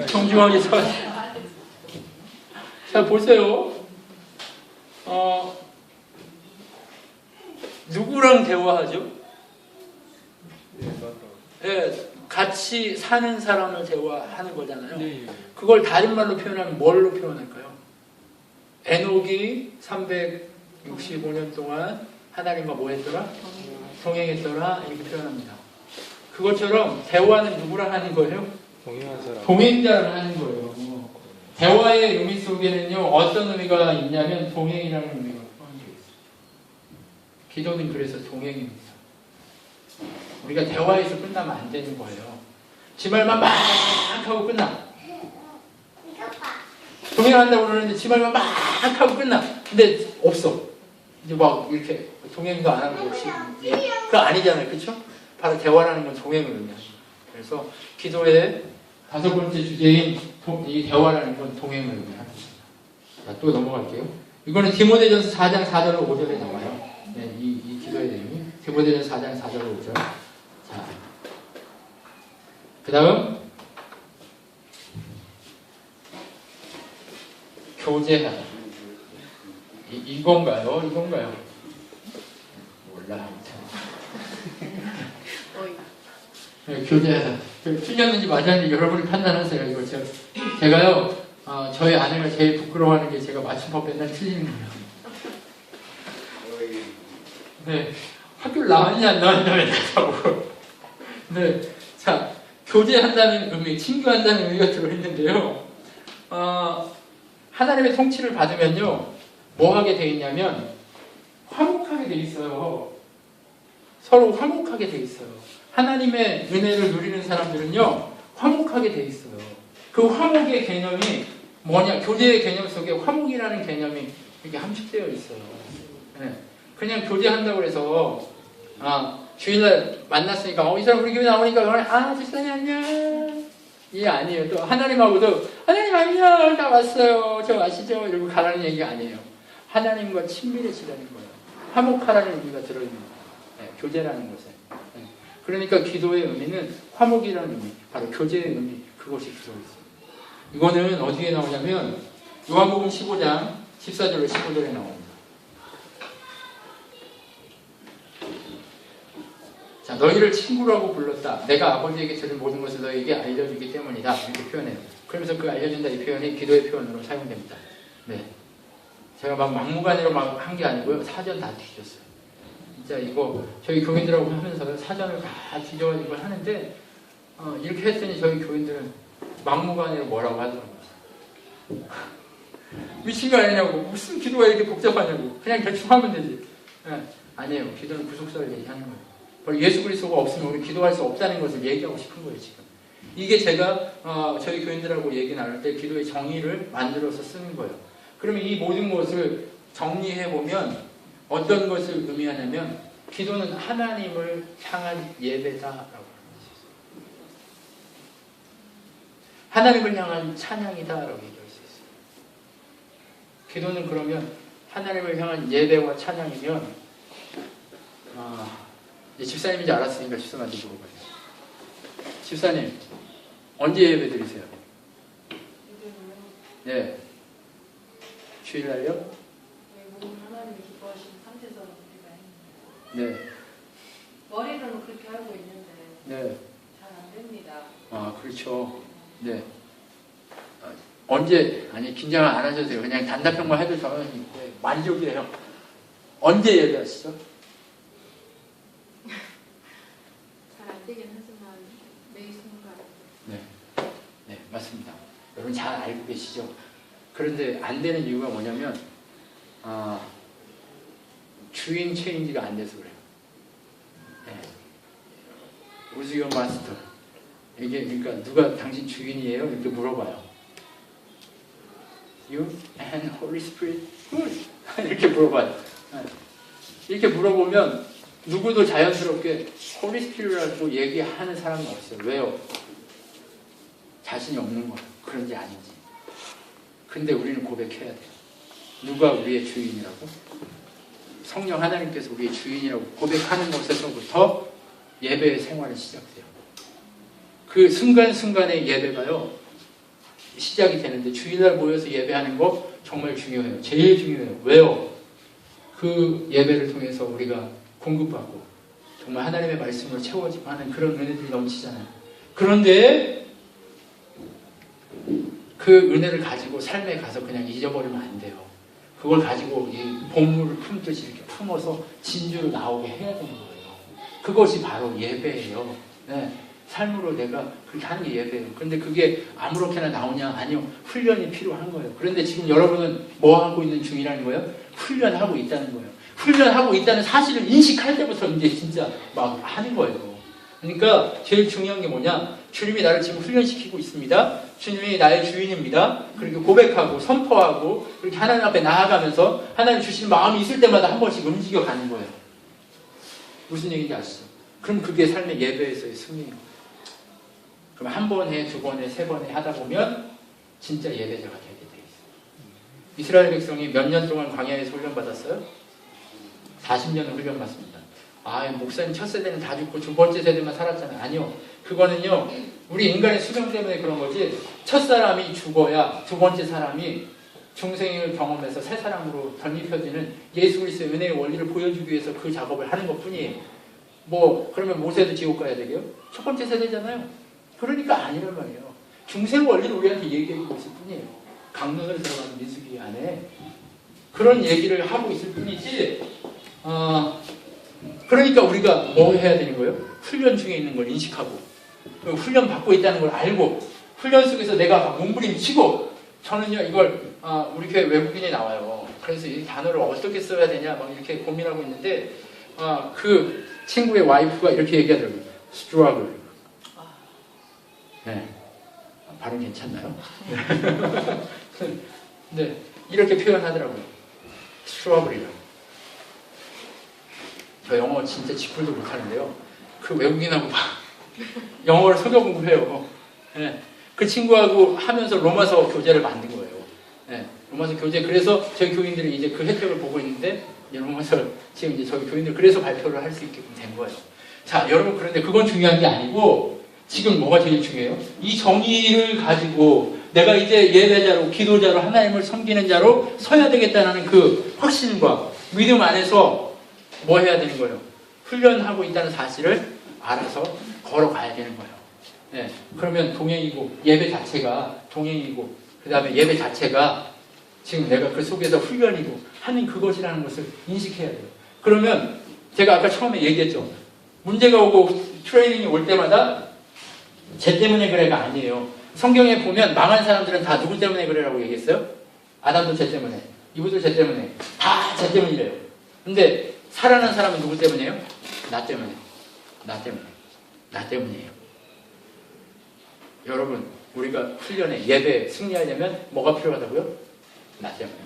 정중하게 자, 보세요. 누구랑 대화하죠? 같이 사는 사람을 대화하는 거잖아요. 그걸 다른 말로 표현하면 뭘로 표현할까요? 에녹이 365년 동안 하나님과 뭐 했더라? 동행했더라 이렇게 표현합니다. 그것처럼 대화는 누구랑 하는 거예요? 동행한 사람. 동행자랑 하는 거예요. 대화의 의미 속에는요 어떤 의미가 있냐면 동행이라는 의미가 포함되어 있어요. 기도는 그래서 동행입니다. 우리가 대화에서 끝나면 안 되는 거예요. 지 말만 막 하고 끝나. 동행한다고 그러는데 지 말만 막 하고 끝나. 근데 없어. 이제 막 이렇게 동행도 안 하는 거 없이. 그거 아니잖아요. 그렇죠? 바로 대화라는 건 동행을 의미하죠. 그래서 기도의 5번째 주제인 이 대화라는 건 동행을 의미합니다. 자, 또 넘어갈게요. 이거는 디모데전서 4장 4절로 5절에 나와요. 네, 이 기도의 내용이 디모데전서 4장 4절로 5절. 자, 그 다음 교제하다. 이건가요? 이건가요? 몰라. 네, 교제하다. 틀렸는지 맞았는지 여러분이 판단하세요. 이거 제가요, 저희 아내가 제일 부끄러워하는 게 제가 맞춤법 맨날 틀리는 거예요. 네, 학교를 나왔냐 안 나왔냐 맨날 자고. 네, 자, 교제한다는 의미, 친교한다는 의미가 들어있는데요. 하나님의 통치를 받으면요, 뭐 하게 돼 있냐면 화목하게 돼 있어요. 서로 화목하게 돼 있어요. 하나님의 은혜를 누리는 사람들은요 화목하게 돼 있어요. 그 화목의 개념이 뭐냐? 교제의 개념 속에 화목이라는 개념이 이렇게 함축되어 있어요. 네. 그냥 교제한다고 해서 주일날 만났으니까 이 사람 우리 교회 나오니까 집사님 안녕 이게 아니에요. 또 하나님하고도 하나님 안녕 다 왔어요. 저 아시죠? 이러고 가라는 얘기가 아니에요. 하나님과 친밀해지라는 거예요. 화목하라는 의미가 들어있는 거예요. 네, 교제라는 것에. 네. 그러니까 기도의 의미는 화목이라는 의미, 바로 교제의 의미, 그것이 들어있어요. 이거는 어디에 나오냐면 요한복음 15장 14절로 15절에 나옵니다. 자, 너희를 친구라고 불렀다. 내가 아버지에게 들은 모든 것을 너희에게 알려주기 때문이다. 이렇게 표현해요. 그러면서 그 알려준다 이 표현이 기도의 표현으로 사용됩니다. 네. 제가 막 막무가내로 막 한 게 아니고요. 사전 다 뒤졌어요. 진짜 이거 저희 교인들하고 하면서 사전을 다 뒤져가지고 하는데 이렇게 했더니 저희 교인들은 막무가내로 뭐라고 하더라고요. 미친 거 아니냐고. 무슨 기도가 이렇게 복잡하냐고. 그냥 대충 하면 되지. 네. 아니에요. 기도는 구속사를 얘기하는 거예요. 바로 예수 그리스도가 없으면 우리 기도할 수 없다는 것을 얘기하고 싶은 거예요. 지금. 이게 제가 저희 교인들하고 얘기 나눌 때 기도의 정의를 만들어서 쓰는 거예요. 그러면 이 모든 것을 정리해보면 어떤 것을 의미하냐면 기도는 하나님을 향한 예배다라고 하는 것이죠. 하나님을 향한 찬양이다라고 얘기할 수 있어요. 기도는 그러면 하나님을 향한 예배와 찬양이면 집사님인지 알았으니까 집사님한테 물어봐요. 집사님 언제 예배 드리세요? 네. 주일날요? 하나님이 기뻐하시는 상태에서 우리가 네. 머리로는 그렇게 알고 있는데 네. 잘 안 됩니다. 그렇죠. 네. 언제, 긴장 안 하셔도 돼요. 그냥 단답형만 해도 저는 만족이에요. 언제 예배하시죠? 잘 안 되긴 하지만 매 순간. 네. 네, 맞습니다. 여러분 잘 알고 계시죠? 그런데 안 되는 이유가 뭐냐면, 주인 체인지가 안 돼서 그래요. 네. Who's your master? 이게, 그러니까, 누가 당신 주인이에요? 이렇게 물어봐요. You and Holy Spirit? Good. 이렇게 물어봐요. 네. 이렇게 물어보면, 누구도 자연스럽게 Holy Spirit라고 얘기하는 사람은 없어요. 왜요? 자신이 없는 거예요. 그런지 아닌지. 근데 우리는 고백해야 돼요. 누가 우리의 주인이라고? 성령 하나님께서 우리의 주인이라고 고백하는 것에서부터 예배의 생활이 시작돼요. 그 순간순간의 예배가요 시작이 되는데 주일날 모여서 예배하는 거 정말 중요해요. 제일 중요해요. 왜요? 그 예배를 통해서 우리가 공급받고 정말 하나님의 말씀으로 채워지고 하는 그런 은혜들이 넘치잖아요. 그런데 그 은혜를 가지고 삶에 가서 그냥 잊어버리면 안 돼요. 그걸 가지고 이 보물을 품듯이 이렇게 품어서 진주로 나오게 해야 되는 거예요. 그것이 바로 예배예요. 네. 삶으로 내가 그렇게 하는 게 예배예요. 그런데 그게 아무렇게나 나오냐? 아니요. 훈련이 필요한 거예요. 그런데 지금 여러분은 뭐 하고 있는 중이라는 거예요? 훈련하고 있다는 거예요. 훈련하고 있다는 사실을 인식할 때부터 이제 진짜 막 하는 거예요. 그러니까 제일 중요한 게 뭐냐? 주님이 나를 지금 훈련시키고 있습니다. 주님이 나의 주인입니다. 그리고 고백하고 선포하고 그렇게 하나님 앞에 나아가면서 하나님 주시는 마음이 있을 때마다 한 번씩 움직여가는 거예요. 무슨 얘기인지 아시죠? 그럼 그게 삶의 예배에서의 승리예요. 그럼 한 번 해, 두 번 해, 세 번 해 하다 보면 진짜 예배자가 되게 돼 있어요. 이스라엘 백성이 몇 년 동안 광야에서 훈련받았어요? 40년을 훈련받습니다. 아, 목사님 첫 세대는 다 죽고 두 번째 세대만 살았잖아요. 아니요. 그거는요, 우리 인간의 수명 때문에 그런 거지, 첫 사람이 죽어야 두 번째 사람이 중생을 경험해서 새 사람으로 덧입혀지는 예수 그리스도의 은혜의 원리를 보여주기 위해서 그 작업을 하는 것 뿐이에요. 뭐, 그러면 모세도 지옥 가야 되게요? 첫 번째 세대잖아요. 그러니까 아니란 말이에요. 중생 원리를 우리한테 얘기해주고 있을 뿐이에요. 강론을 들어가는 민수기 안에 그런 얘기를 하고 있을 뿐이지, 그러니까 우리가 뭐 해야 되는 거예요? 훈련 중에 있는 걸 인식하고, 훈련 받고 있다는 걸 알고, 훈련 속에서 내가 막 몸부림치고, 저는요, 이걸, 우리 교회 외국인이 나와요. 그래서 이 단어를 어떻게 써야 되냐, 막 이렇게 고민하고 있는데, 그 친구의 와이프가 이렇게 얘기하더라고요. struggle. 네. 발음 괜찮나요? 네. 이렇게 표현하더라고요. struggle이라고. 저 영어 진짜 지풀도 못하는데요. 그 외국인하고 막 영어를 속여 공부해요. 네. 그 친구하고 하면서 로마서 교재를 만든 거예요. 네. 로마서 교재. 그래서 저희 교인들이 이제 그 혜택을 보고 있는데, 이제 로마서 지금 이제 저희 교인들 그래서 발표를 할 수 있게 된 거예요. 자, 여러분, 그런데 그건 중요한 게 아니고, 지금 뭐가 제일 중요해요? 이 정의를 가지고 내가 이제 예배자로, 기도자로, 하나님을 섬기는 자로 서야 되겠다는 그 확신과 믿음 안에서 뭐 해야 되는 거예요? 훈련하고 있다는 사실을 알아서 걸어가야 되는 거예요. 네. 그러면 동행이고, 예배 자체가 동행이고, 그 다음에 예배 자체가 지금 내가 그 속에서 훈련이고 하는 그것이라는 것을 인식해야 돼요. 그러면 제가 아까 처음에 얘기했죠. 문제가 오고 트레이닝이 올 때마다 쟤 때문에 그래가 아니에요. 성경에 보면 망한 사람들은 다 누구 때문에 그래라고 얘기했어요? 아담도 쟤 때문에, 이브도 쟤 때문에, 다 쟤 때문이래요. 근데 살아난 사람은 누구 때문이에요? 나 때문에. 나 때문에. 나 때문이에요. 여러분, 우리가 훈련에, 예배에 승리하려면 뭐가 필요하다고요? 나 때문에.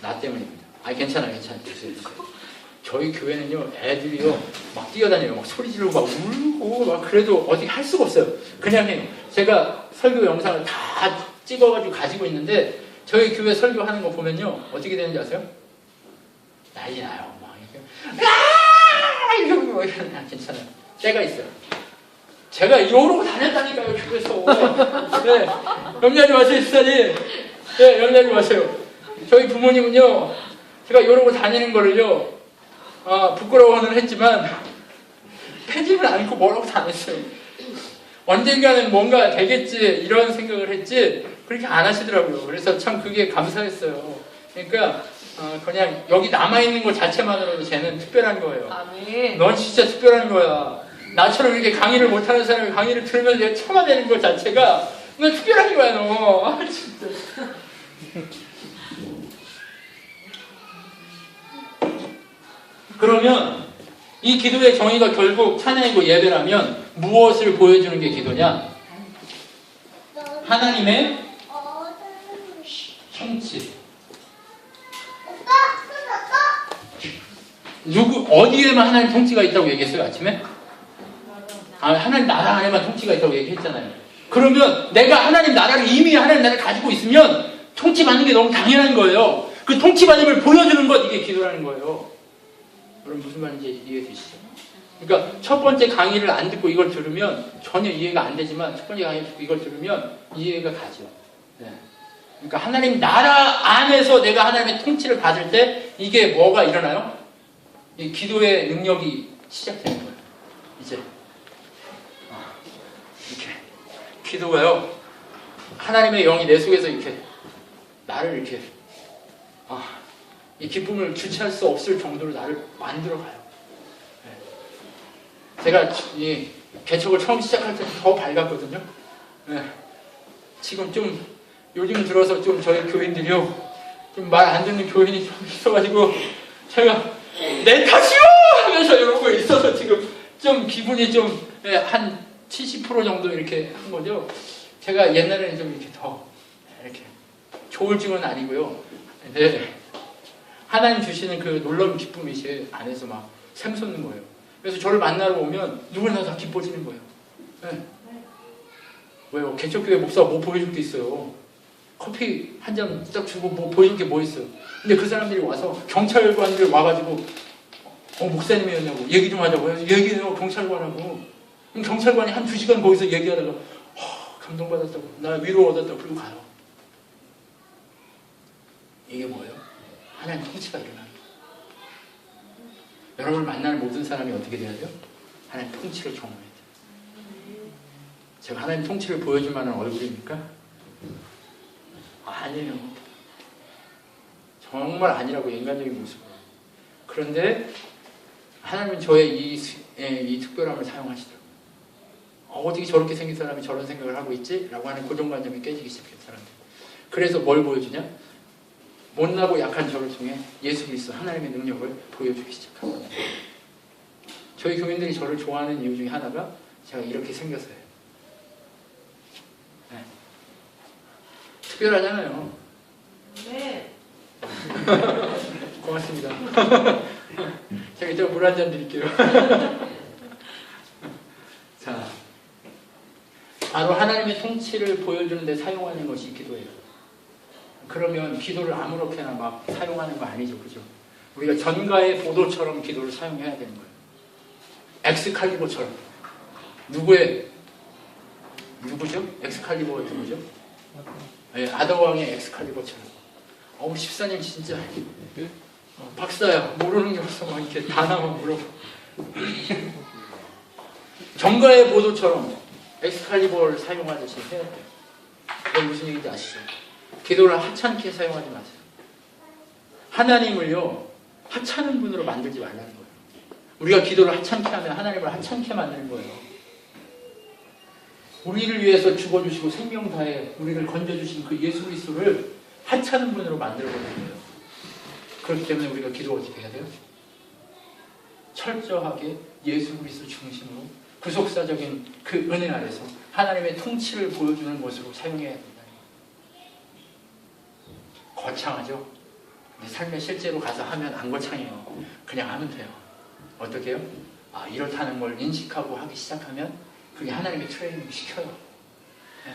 나 때문입니다. 아니, 괜찮아요. 주세요. 저희 교회는요, 애들이요, 막 뛰어다녀요. 막 소리 지르고, 막 울고, 막 그래도 어떻게 할 수가 없어요. 그냥 해요. 제가 설교 영상을 다 찍어가지고 가지고 있는데, 저희 교회 설교하는 거 보면요, 어떻게 되는지 아세요? 난리 나요. 막 이렇게. 이러고, 괜찮아요. 때가 있어요. 제가 이러고 다녔다니까요, 교회에서. 네. 염려하지 마세요, 집사님. 네, 염려하지 마세요. 저희 부모님은요, 제가 이러고 다니는 거를요, 부끄러워는 했지만 패지를 않고 뭐라고 다녔어요. 언젠가는 뭔가 되겠지 이런 생각을 했지 그렇게 안 하시더라고요. 그래서 참 그게 감사했어요. 그러니까 그냥 여기 남아있는 것 자체만으로도 쟤는 특별한 거예요. 아멘. 넌 진짜 특별한 거야. 나처럼 이렇게 강의를 못하는 사람이 강의를 들으면서 내가 참아내는 것 자체가 넌 특별한 거야 너. 진짜. 그러면 이 기도의 정의가 결국 찬양이고 예배라면 무엇을 보여주는 게 기도냐? 하나님의 통치. 어디에만 하나님 통치가 있다고 얘기했어요, 아침에? 하나님 나라 안에만 통치가 있다고 얘기했잖아요. 그러면 내가 하나님 나라를 이미 하나님 나라를 가지고 있으면 통치받는 게 너무 당연한 거예요. 그 통치받음을 보여주는 것, 이게 기도라는 거예요. 여러분 무슨 말인지 이해되시죠? 그러니까 첫 번째 강의를 안 듣고 이걸 들으면 전혀 이해가 안 되지만 첫 번째 강의를 듣고 이걸 들으면 이해가 가죠. 네. 그러니까 하나님 나라 안에서 내가 하나님의 통치를 받을 때 이게 뭐가 일어나요? 이 기도의 능력이 시작되는 거예요. 이제 이렇게 기도가요. 하나님의 영이 내 속에서 이렇게 나를 이렇게 이 기쁨을 주체할 수 없을 정도로 나를 만들어가요. 네. 제가 이 개척을 처음 시작할 때 더 밝았거든요. 예. 지금 좀 요즘 들어서 좀 저희 교인들이요, 좀 말 안 듣는 교인이 좀 있어가지고 제가 내 탓이요 하면서 이러고 있어서 지금 좀 기분이 좀 한 70% 정도 이렇게 한 거죠. 제가 옛날에는 좀 이렇게 더 이렇게 조울증은 아니고요. 근데 하나님 주시는 그 놀라운 기쁨이 제 안에서 막 샘솟는 거예요. 그래서 저를 만나러 오면 누구나 다 기뻐지는 거예요. 네. 왜요? 개척교회 목사가 뭐 보여줄 게 있어요. 커피 한 잔 딱 주고 뭐 보여줄 게 뭐 있어요. 근데 그 사람들이 와서 경찰관들 와가지고 목사님이었냐고 얘기 좀 하자고 해서 얘기해요. 경찰관하고. 그럼 경찰관이 한 2시간 거기서 얘기하다가 감동받았다고, 나 위로 얻었다고, 그리고 가요. 이게 뭐예요? 하나님 통치가 일어나는 거예요. 여러분을 만나는 모든 사람이 어떻게 돼야 돼요? 하나님 통치를 경험해야 돼요. 제가 하나님 통치를 보여줄 만한 얼굴입니까? 아니에요. 정말 아니라고, 인간적인 모습으로. 그런데 하나님은 저의 이 특별함을 사용하시더라고요. 어떻게 저렇게 생긴 사람이 저런 생각을 하고 있지? 라고 하는 고정관념이 깨지기 시작해요, 사람들. 그래서 뭘 보여주냐? 못나고 약한 저를 통해 예수 그리스도 하나님의 능력을 보여주기 시작합니다. 저희 교인들이 저를 좋아하는 이유 중에 하나가 제가 이렇게 생겼어요. 네. 특별하잖아요. 네. 고맙습니다. 제가 이따가 물 한 잔 드릴게요. 자, 바로 하나님의 통치를 보여주는 데 사용하는 것이 기도예요. 그러면 기도를 아무렇게나 막 사용하는 거 아니죠, 그죠? 우리가 전가의 보도처럼 기도를 사용해야 되는 거예요. 엑스칼리버처럼. 누구죠? 엑스칼리버가 누구죠? 네, 아더왕의 엑스칼리버처럼. 우리 집사님 진짜 박사야, 모르는 게 없어. 막 이렇게 다나만 물어봐. 전가의 보도처럼 엑스칼리버를 사용하듯이 해야 돼요. 이게 무슨 얘기인지 아시죠? 기도를 하찮게 사용하지 마세요. 하나님을요, 하찮은 분으로 만들지 말라는 거예요. 우리가 기도를 하찮게 하면 하나님을 하찮게 만드는 거예요. 우리를 위해서 죽어주시고 생명 다해 우리를 건져주신 그 예수 그리스도를 하찮은 분으로 만들어버리는 거예요. 그렇기 때문에 우리가 기도 어떻게 해야 돼요? 철저하게 예수 그리스도 중심으로 구속사적인 그 은혜 아래서 하나님의 통치를 보여주는 것으로 사용해야 된다. 거창하죠? 근데 삶에 실제로 가서 하면 안 거창해요. 그냥 하면 돼요. 어떻게 해요? 이렇다는 걸 인식하고 하기 시작하면 그게 하나님의 트레이닝을 시켜요. 네.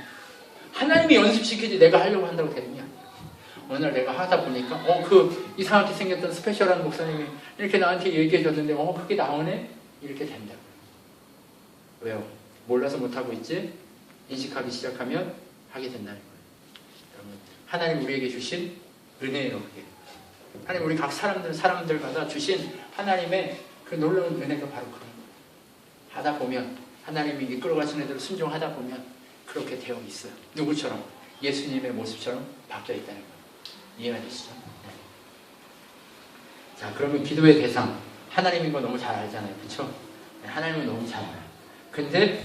하나님이 연습시키지 내가 하려고 한다고 되느냐? 어느 날 내가 하다 보니까 그 이상하게 생겼던 스페셜한 목사님이 이렇게 나한테 얘기해 줬는데 그게 나오네? 이렇게 된다. 왜요? 몰라서 못하고 있지? 인식하기 시작하면 하게 된다는 거예요. 여러분, 하나님 우리에게 주신 은혜예요. 그게. 하나님 우리 각 사람들마다 주신 하나님의 그 놀라운 은혜가 바로 그런 거예요. 하다 보면 하나님이 이끌어가시는 대로 순종하다 보면 그렇게 되어 있어요. 누구처럼? 예수님의 모습처럼 바뀌어 있다는 거예요. 이해가 되시죠? 네. 자, 그러면 기도의 대상 하나님인 거 너무 잘 알잖아요. 그렇죠? 네, 하나님은 너무 잘 알아요. 근데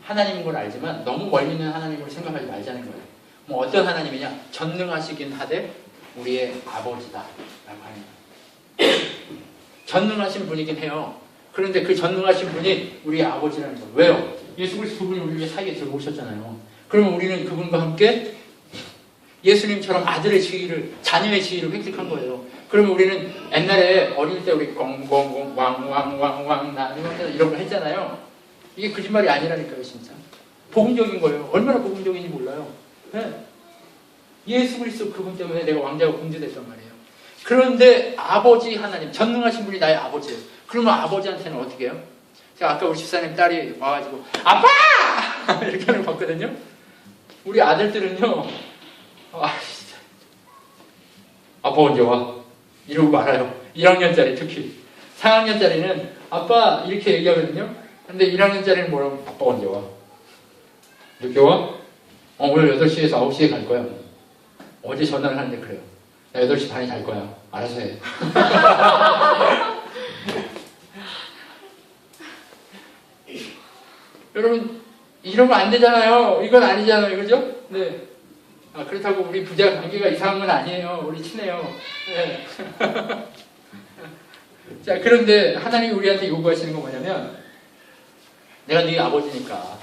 하나님인 걸 알지만 너무 멀리 있는 하나님을 생각하지 말자는 거예요. 뭐 어떤 하나님이냐? 전능하시긴 하되 우리의 아버지다 라고 하는 거예요. 전능하신 분이긴 해요. 그런데 그 전능하신 분이 우리의 아버지라는 거예요. 왜요? 예수 그리스도 그분이 우리 사이에 들어오셨잖아요. 그러면 우리는 그분과 함께 예수님처럼 아들의 지위를, 자녀의 지위를 획득한 거예요. 그러면 우리는 옛날에 어릴 때 우리 공공공 왕왕왕왕 나 이런 거 했잖아요. 이게 거짓말이 아니라니까요, 진짜. 복음적인 거예요. 얼마나 복음적인지 몰라요. 네. 예수 그리스도 그분 때문에 내가 왕자가 공주됐단 말이에요. 그런데 아버지 하나님, 전능하신 분이 나의 아버지예요. 그러면 아버지한테는 어떻게 해요? 제가 아까 우리 집사님 딸이 와가지고 아빠! 이렇게 하는 거 봤거든요. 우리 아들들은요, 진짜. 아빠 언제 와? 이러고 말아요. 1학년짜리 특히. 4학년짜리는 아빠 이렇게 얘기하거든요. 근데 1학년짜리는 뭐라고? 아빠 언제 와? 늦게 와? 오늘 8시에서 9시에 갈 거야. 어제 전화를 하는데 그래요. 나 8시 반에 갈 거야. 알아서 해. 여러분 이러면 안 되잖아요. 이건 아니잖아요. 그죠? 네. 그렇다고 우리 부자 관계가 이상한 건 아니에요. 우리 친해요. 네. 자, 그런데 하나님이 우리한테 요구하시는 건 뭐냐면 내가 네 아버지니까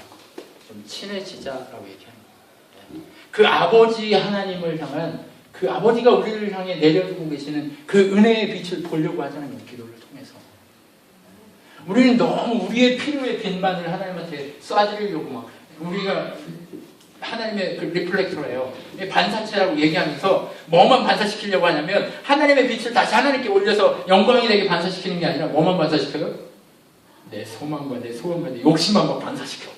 좀 친해지자라고 얘기하는 거예요. 그 아버지 하나님을 향한 그 아버지가 우리를 향해 내려주고 계시는 그 은혜의 빛을 보려고 하자는 거예요. 기도를 통해서. 우리는 너무 우리의 필요의 빛만을 하나님한테 쏴드리려고 막 우리가 하나님의 그 리플렉터예요. 반사체라고 얘기하면서 뭐만 반사시키려고 하냐면 하나님의 빛을 다시 하나님께 올려서 영광이 되게 반사시키는 게 아니라 뭐만 반사시켜요? 내 소망과 내 소원과 내 욕심만 막 반사시켜.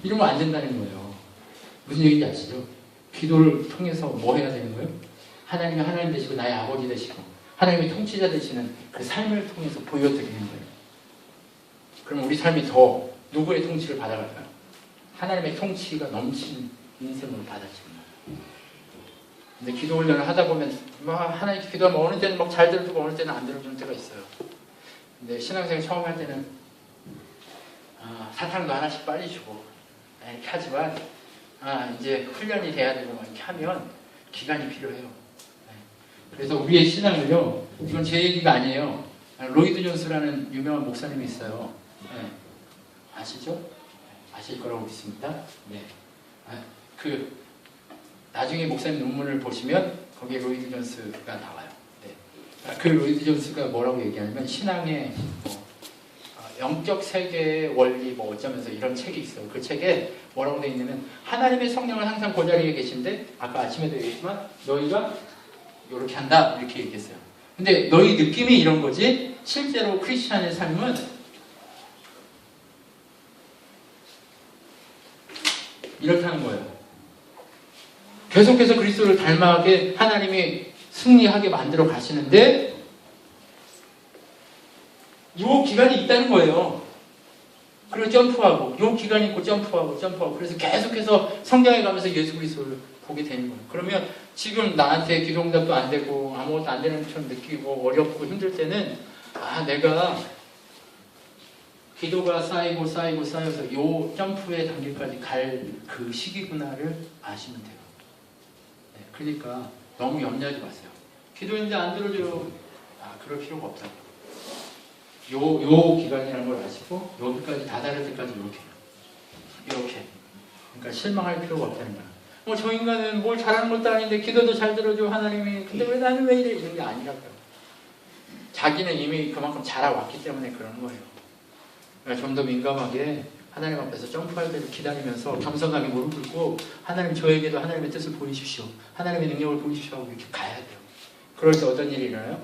이러면 안 된다는 거예요. 무슨 얘기인지 아시죠? 기도를 통해서 뭐 해야 되는 거예요? 하나님이 하나님 되시고 나의 아버지 되시고 하나님이 통치자 되시는 그 삶을 통해서 보여드리는 거예요. 그럼 우리 삶이 더 누구의 통치를 받아갈까요? 하나님의 통치가 넘치는 인생으로 받아집니다. 근데 기도 훈련을 하다 보면 막 하나님 기도하면 어느 때는 막 잘 들어주고 어느 때는 안 들어주는 때가 있어요. 근데 신앙생활 처음 할 때는 사탕도 하나씩 빨리 주고 이렇게 하지만 이제 훈련이 돼야 되고 막 이렇게 하면 기간이 필요해요. 그래서 우리의 신앙을요, 이건 제 얘기가 아니에요. 로이드 존스라는 유명한 목사님이 있어요. 아시죠? 아실 거라고 믿습니다. 네. 나중에 목사님 논문을 보시면 거기에 로이드 존스가 나와요. 네. 그 로이드 존스가 뭐라고 얘기하냐면 신앙의 영적 세계의 원리 뭐 어쩌면서 이런 책이 있어요. 그 책에 뭐라고 되어 있냐면 하나님의 성령은 항상 그 자리에 계신데 아까 아침에도 얘기했지만 너희가 이렇게 한다 이렇게 얘기했어요. 근데 너희 느낌이 이런 거지 실제로 크리스찬의 삶은 이렇게 하는 거예요. 계속해서 그리스도를 닮아가게 하나님이 승리하게 만들어 가시는데 이 기간이 있다는 거예요. 그리고 점프하고 이 기간이 있고 점프하고 그래서 계속해서 성장해 가면서 예수 그리스도를 보게 되는 거예요. 그러면 지금 나한테 기도응답도 안 되고 아무것도 안 되는 것처럼 느끼고 어렵고 힘들 때는 내가 기도가 쌓여서 이 점프의 단계까지 갈 그 시기구나를 아시면 돼요. 네, 그러니까 너무 염려하지 마세요. 기도했는데 안 들어줘요. 그럴 필요가 없다. 요 기간이라는 걸 아시고 여기까지 다다를 때까지 이렇게 그러니까 실망할 필요가 없다는 거야. 저 인간은 뭘 잘하는 것도 아닌데 기도도 잘 들어줘 하나님이. 근데 왜 나는 왜 이래? 이런 게 아니라고요. 자기는 이미 그만큼 잘해왔기 때문에 그러는 거예요. 그러니까 좀 더 민감하게 하나님 앞에서 점프할 때를 기다리면서 겸손하게 무릎 꿇고 하나님 저에게도 하나님의 뜻을 보여주시오. 하나님의 능력을 보여주시오 하고 이렇게 가야 돼요. 그럴 때 어떤 일이 일어나요?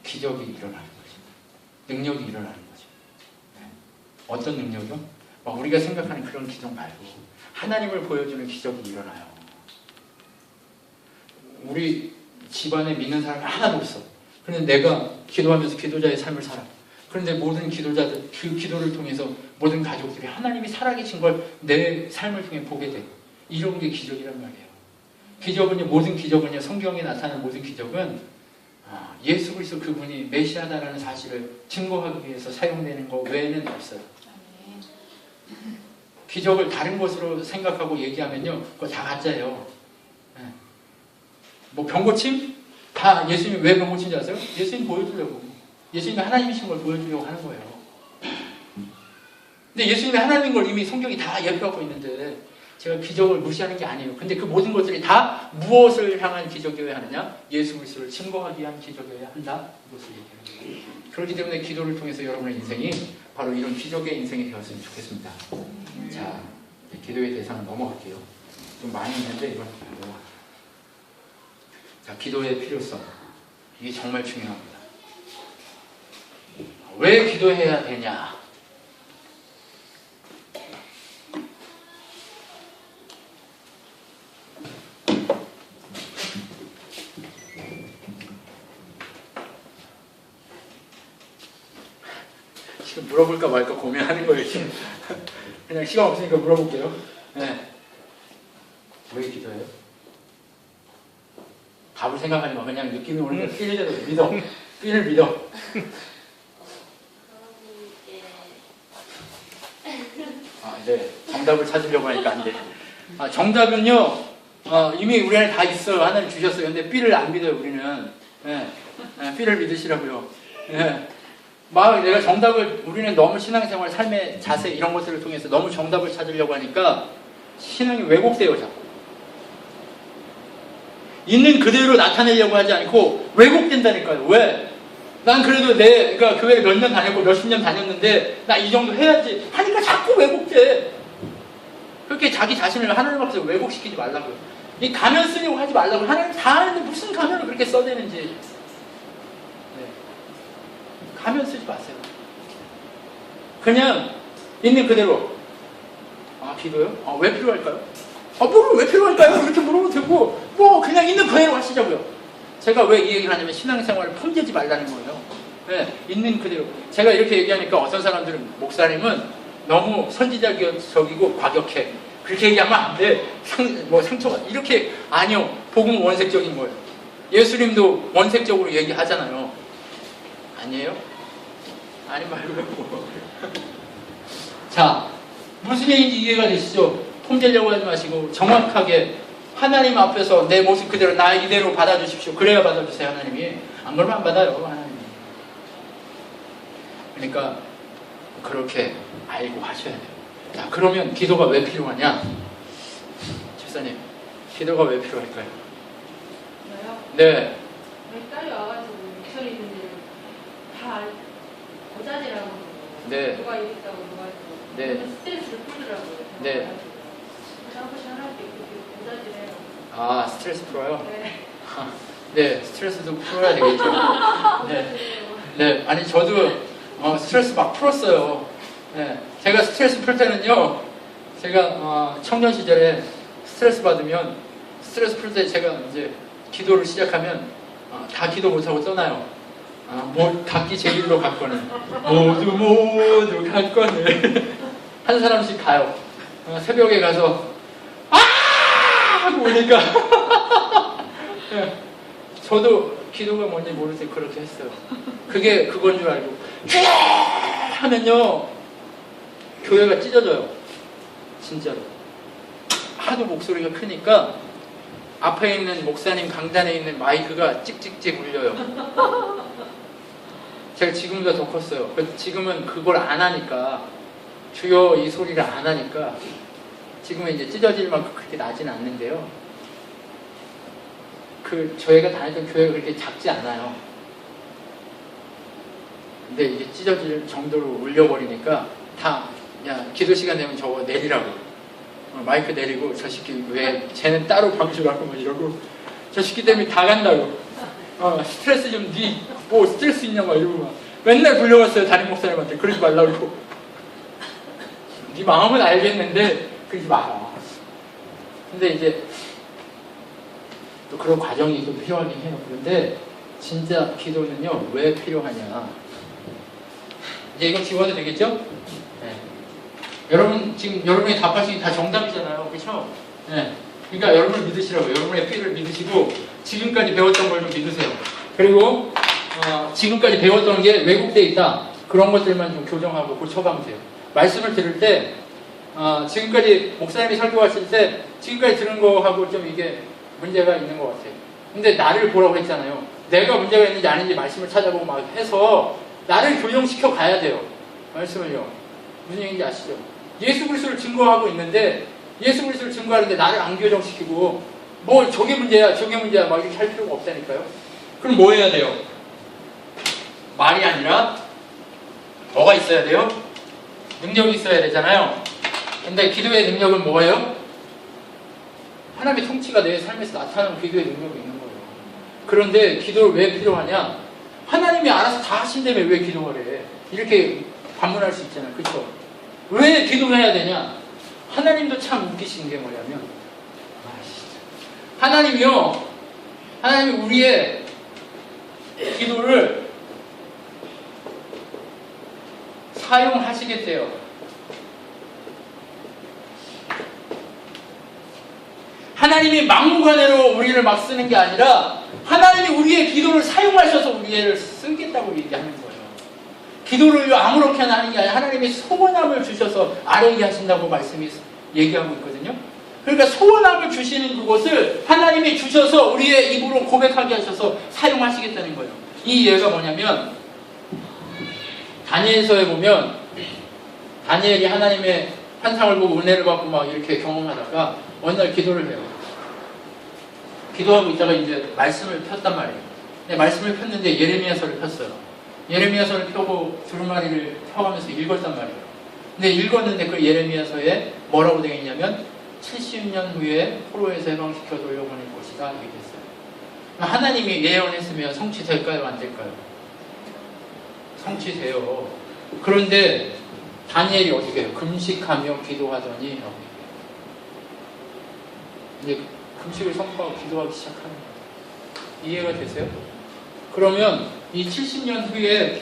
기적이 일어나는 거죠. 능력이 일어나는 거죠. 네. 어떤 능력이요? 우리가 생각하는 그런 기적 말고 하나님을 보여주는 기적이 일어나요. 우리 집안에 믿는 사람이 하나도 없어. 그런데 내가 기도하면서 기도자의 삶을 살아. 그런데 모든 기도자들, 그 기도를 통해서 모든 가족들이 하나님이 살아계신 걸 내 삶을 통해 보게 돼. 이런 게 기적이란 말이에요. 기적은요, 모든 기적은요, 성경에 나타나는 모든 기적은 예수 그리스도 그분이 메시아다라는 사실을 증거하기 위해서 사용되는 거 외에는 없어요. 기적을 다른 것으로 생각하고 얘기하면요, 그거 다 가짜예요. 병고침? 다 예수님이 왜 병고침인지 아세요? 예수님 보여주려고. 예수님이 하나님이신 걸 보여주려고 하는 거예요. 근데 예수님이 하나님인 걸 이미 성경이 다 예표하고 있는데 제가 기적을 무시하는 게 아니에요. 근데 그 모든 것들이 다 무엇을 향한 기적이어야 하느냐? 예수 그리스도를 증거하기 위한 기적이어야 한다. 이것을 얘기하는 거예요. 그렇기 때문에 기도를 통해서 여러분의 인생이 바로 이런 기적의 인생이 되었으면 좋겠습니다. 자, 기도의 대상을 넘어갈게요. 좀 많이 있는데 이건 넘어갈게요. 자, 기도의 필요성. 이게 정말 중요합니다. 왜 기도해야 되냐? 지금 물어볼까 말까 고민하는 거예요. 지금. 그냥 시간 없으니까 물어볼게요. 네. 왜 기도해요? 답을 생각하지 마. 그냥 느낌이 오는 걸 필 대로 믿어. 필을 믿어. 안 돼. 정답을 찾으려고 하니까 안 돼. 정답은요, 이미 우리 안에 다 있어요. 하나님 주셨어요. 근데 B를 안 믿어요, 우리는. 예. B를 믿으시라고요. 예. 막 내가 정답을, 우리는 너무 신앙생활, 삶의 자세, 이런 것들을 통해서 너무 정답을 찾으려고 하니까 신앙이 왜곡돼요, 자꾸. 있는 그대로 나타내려고 하지 않고 왜곡된다니까요. 왜? 난 그래도 그러니까 교회를 몇 년 다녔고 몇십 년 다녔는데 나 이 정도 해야지 하니까 자꾸 왜곡돼. 그렇게 자기 자신을 하나님 앞에서 왜곡시키지 말라고요. 이 가면 쓰려고 하지 말라고. 하나님 다 아는데 무슨 가면을 그렇게 써대는지. 네. 가면 쓰지 마세요. 그냥 있는 그대로. 기도요? 왜 필요할까요? 뭐를 왜 필요할까요? 이렇게 물어보면 되고 뭐 그냥 있는 그대로 하시자고요. 제가 왜 이 얘기를 하냐면 신앙생활을 폼재지 말라는 거예요. 네, 있는 그대로. 제가 이렇게 얘기하니까 어떤 사람들은 목사님은 너무 선지자적이고 과격해. 그렇게 얘기하면 안 돼. 상처가. 이렇게. 아니요. 복음은 원색적인 거예요. 예수님도 원색적으로 얘기하잖아요. 아니에요? 아니 말고요. 자, 무슨 얘기인지 이해가 되시죠? 폼재려고 하지 마시고 정확하게 하나님 앞에서 내 모습 그대로 나 이대로 받아주십시오. 그래야 받아주세요, 하나님이. 안 그러면 안 받아요, 하나님이. 그러니까 그렇게 알고 하셔야 돼요. 자, 그러면 기도가 왜 필요하냐? 집사님, 기도가 왜 필요할까요? 저요? 네. 우리 딸이 와가지고 목소리 듣는 다 고자질하고 네. 누가 이랬다고 누가 했다고 네. 그러면 스트레스를 풀더라고요. 네. 아버지 하나님께 그렇게 고자질해요. 스트레스 풀어요? 네. 네, 스트레스도 풀어야 되겠죠. 네. 네, 아니 저도 스트레스 막 풀었어요. 네, 제가 스트레스 풀 때는요, 제가 청년 시절에 스트레스 받으면 스트레스 풀 때 제가 이제 기도를 시작하면 다 기도 못하고 떠나요. 각기 제 길로 갔거든. 모두 갔거든. 한 사람씩 가요. 새벽에 가서 하고 오니까 네, 저도 기도가 뭔지 모를 때 그렇게 했어요. 그게 그건 줄 알고 하면요 교회가 찢어져요. 진짜로. 하도 목소리가 크니까 앞에 있는 목사님 강단에 있는 마이크가 찍찍찍 울려요. 제가 지금보다 더 컸어요. 지금은 그걸 안 하니까, 주여 이 소리를 안 하니까 지금은 이제 찢어질 만큼 그렇게 나진 않는데요. 저희가 다니던 교회가 그렇게 작지 않아요. 근데 이게 찢어질 정도로 울려버리니까 야, 기도 시간 되면 저거 내리라고. 마이크 내리고, 저 새끼 왜, 쟤는 따로 방주라고 막 이러고, 저 새끼 때문에 다 간다고. 스트레스 좀, 뭐 스트레스 있냐 막 이러고 막. 맨날 불려갔어요, 담임 목사님한테. 그러지 말라고. 네 마음은 알겠는데, 그러지 마라. 근데 이제, 또 그런 과정이 또 필요하긴 해요. 그런데, 진짜 기도는요, 왜 필요하냐. 이제 이거 지워도 되겠죠? 네. 여러분, 지금 여러분이 답하신 게 다 정답이잖아요. 그렇죠? 네. 그러니까 여러분을 믿으시라고요. 여러분의 B를 믿으시고 지금까지 배웠던 걸 좀 믿으세요. 그리고 지금까지 배웠던 게 왜곡되어 있다. 그런 것들만 좀 교정하고 고쳐가면 돼요. 말씀을 들을 때 지금까지 목사님이 설교하실 때 지금까지 들은 거하고 좀 이게 문제가 있는 것 같아요. 근데 나를 보라고 했잖아요. 내가 문제가 있는지 아닌지 말씀을 찾아보고 막 해서 나를 교정시켜 가야 돼요. 말씀을요. 무슨 얘기인지 아시죠? 예수 그리스도를 증거하고 있는데 예수 그리스도를 증거하는데 나를 안 교정시키고 뭐 저게 문제야 막 이렇게 할 필요가 없다니까요. 그럼 뭐 해야 돼요? 말이 아니라 뭐가 있어야 돼요? 능력이 있어야 되잖아요. 근데 기도의 능력은 뭐예요? 하나님의 통치가 내 삶에서 나타나는 기도의 능력이 있는 거예요. 그런데 기도를 왜 필요하냐? 하나님이 알아서 다 하신다며 왜 기도를 해? 이렇게 반문할 수 있잖아요. 그렇죠? 왜 기도를 해야 되냐? 하나님도 참 웃기신 게 뭐냐면 하나님이 우리의 기도를 사용하시겠대요. 하나님이 막무가내로 우리를 막 쓰는 게 아니라 하나님이 우리의 기도를 사용하셔서 우리를 쓰겠다고 얘기하는 거예요. 기도를 아무렇게나 하는 게 아니라 하나님이 소원함을 주셔서 아뢰게 하신다고 말씀이 얘기하고 있거든요. 그러니까 소원함을 주시는 그것을 하나님이 주셔서 우리의 입으로 고백하게 하셔서 사용하시겠다는 거예요. 이 예가 뭐냐면 다니엘서에 보면 다니엘이 하나님의 환상을 보고 은혜를 받고 막 이렇게 경험하다가 어느 날 기도를 해요. 기도하고 있다가 이제 말씀을 폈단 말이에요. 근데 말씀을 폈는데 예레미야서를 폈어요. 예레미야서를 펴고 두루마리를 펴가면서 읽었단 말이에요. 근데 읽었는데 그 예레미야서에 뭐라고 되어 있냐면 70년 후에 포로에서 해방시켜 돌려보낼 것이다 이렇게 됐어요. 하나님이 예언했으면 성취될까요? 안 될까요? 성취돼요. 그런데 다니엘이 어떻게 해요? 금식하며 기도하더니 이제 금식을 선포하고 기도하기 시작하는 거예요. 이해가 되세요? 그러면 이 70년 후에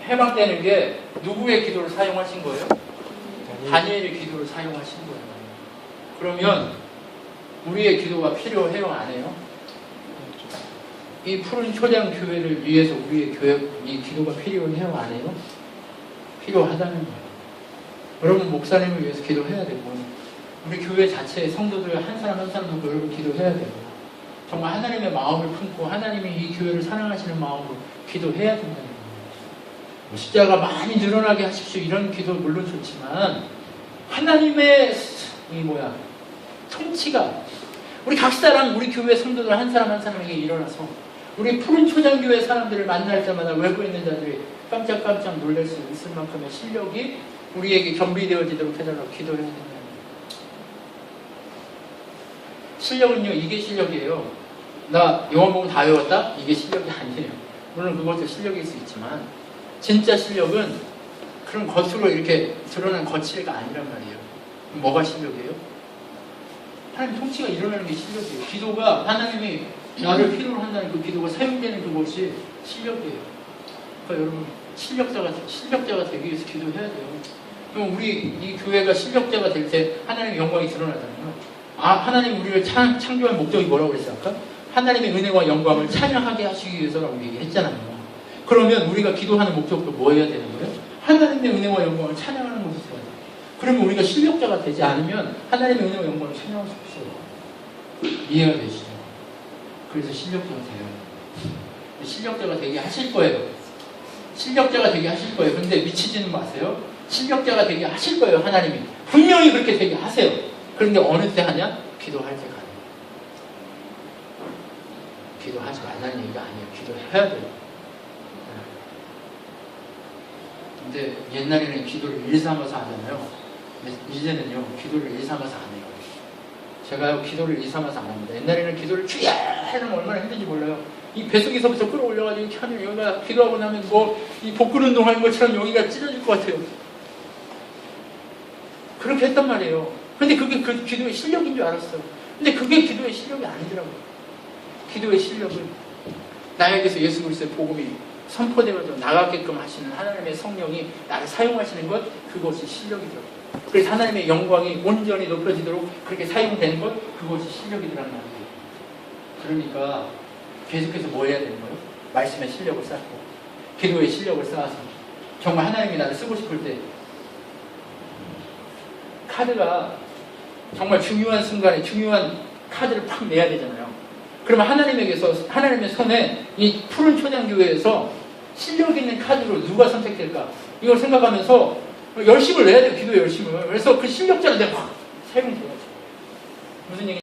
해방되는 게 누구의 기도를 사용하신 거예요? 다니엘의 기도를 사용하신 거예요. 그러면 우리의 기도가 필요해요? 안 해요? 이 푸른 초장 교회를 위해서 우리의 이 기도가 필요해요? 안 해요? 필요하다는 거예요. 여러분 목사님을 위해서 기도해야 되고 우리 교회 자체의 성도들 한 사람 한 사람도 여러분 기도해야 되고 정말 하나님의 마음을 품고 하나님이 이 교회를 사랑하시는 마음으로 기도해야 된다는 거예요. 십자가 많이 늘어나게 하십시오. 이런 기도 물론 좋지만 하나님의 통치가 우리 각 사람 우리 교회 성도들 한 사람 한 사람에게 일어나서 우리 푸른 초장교회 사람들을 만날 때마다 외부에 있는 자들이 깜짝깜짝 놀랄 수 있을 만큼의 실력이 우리에게 겸비되어지도록 해달라고 기도해야 된다는 거예요. 실력은요, 이게 실력이에요. 나 영어 보고 다 외웠다? 이게 실력이 아니에요. 물론 그것도 실력일 수 있지만 진짜 실력은 그런 겉으로 이렇게 드러난 거칠가 아니란 말이에요. 뭐가 실력이에요? 하나님 통치가 일어나는 게 실력이에요. 기도가 하나님이 나를 필요로 한다는 그 기도가 사용되는 그것이 실력이에요. 그러니까 여러분 실력자가 되기 위해서 기도해야 돼요. 그럼 우리 이 교회가 실력자가 될 때 하나님의 영광이 드러나잖아요. 하나님 우리를 창조한 목적이 뭐라고 그랬어요? 아까? 하나님의 은혜와 영광을 찬양하게 하시기 위해서라고 얘기했잖아요. 그러면 우리가 기도하는 목적도 뭐 해야 되는 거예요? 하나님의 은혜와 영광을 찬양하는 것이 있어야 돼요. 그러면 우리가 실력자가 되지 않으면 하나님의 은혜와 영광을 찬양할 수 없어요. 이해가 되시죠? 그래서 실력자가 돼요. 실력자가 되게 하실 거예요. 실력자가 되게 하실 거예요. 근데 미치지는 마세요. 실력자가 되게 하실 거예요. 하나님이. 분명히 그렇게 되게 하세요. 그런데 어느 때 하냐? 기도할 때 가요. 기도하지 말라는 얘기가 아니에요. 기도해야 돼요. 근데 옛날에는 기도를 일삼아서 하잖아요. 근데 이제는요, 기도를 일삼아서 안 해요. 제가요, 기도를 일삼아서 안 합니다. 옛날에는 기도를 주야 하면 얼마나 힘든지 몰라요. 이 뱃속에서부터 끌어올려가지고 이렇게 하면 여기가 기도하고 나면 이 복근 운동하는 것처럼 여기가 찢어질 것 같아요. 그렇게 했단 말이에요. 근데 그게 그 기도의 실력인 줄 알았어요. 근데 그게 기도의 실력이 아니더라고요. 기도의 실력은 나에게서 예수 그리스도의 복음이 선포되면서 나가게끔 하시는 하나님의 성령이 나를 사용하시는 것, 그것이 실력이더라고요. 그래서 하나님의 영광이 온전히 높여지도록 그렇게 사용되는 것, 그것이 실력이더라는 말이에요. 그러니까 계속해서 뭐 해야 되는 거예요? 말씀의 실력을 쌓고 기도의 실력을 쌓아서 정말 하나님이 나를 쓰고 싶을 때 카드가 정말 중요한 순간에 중요한 카드를 팍 내야 되잖아요. 그러면 하나님의 손에 이 푸른 초장교회에서 실력 있는 카드로 누가 선택될까? 이걸 생각하면서 열심을 내야 돼요. 기도의 열심을. 그래서 그 실력자를 내가 확 사용해야죠. 무슨 얘기?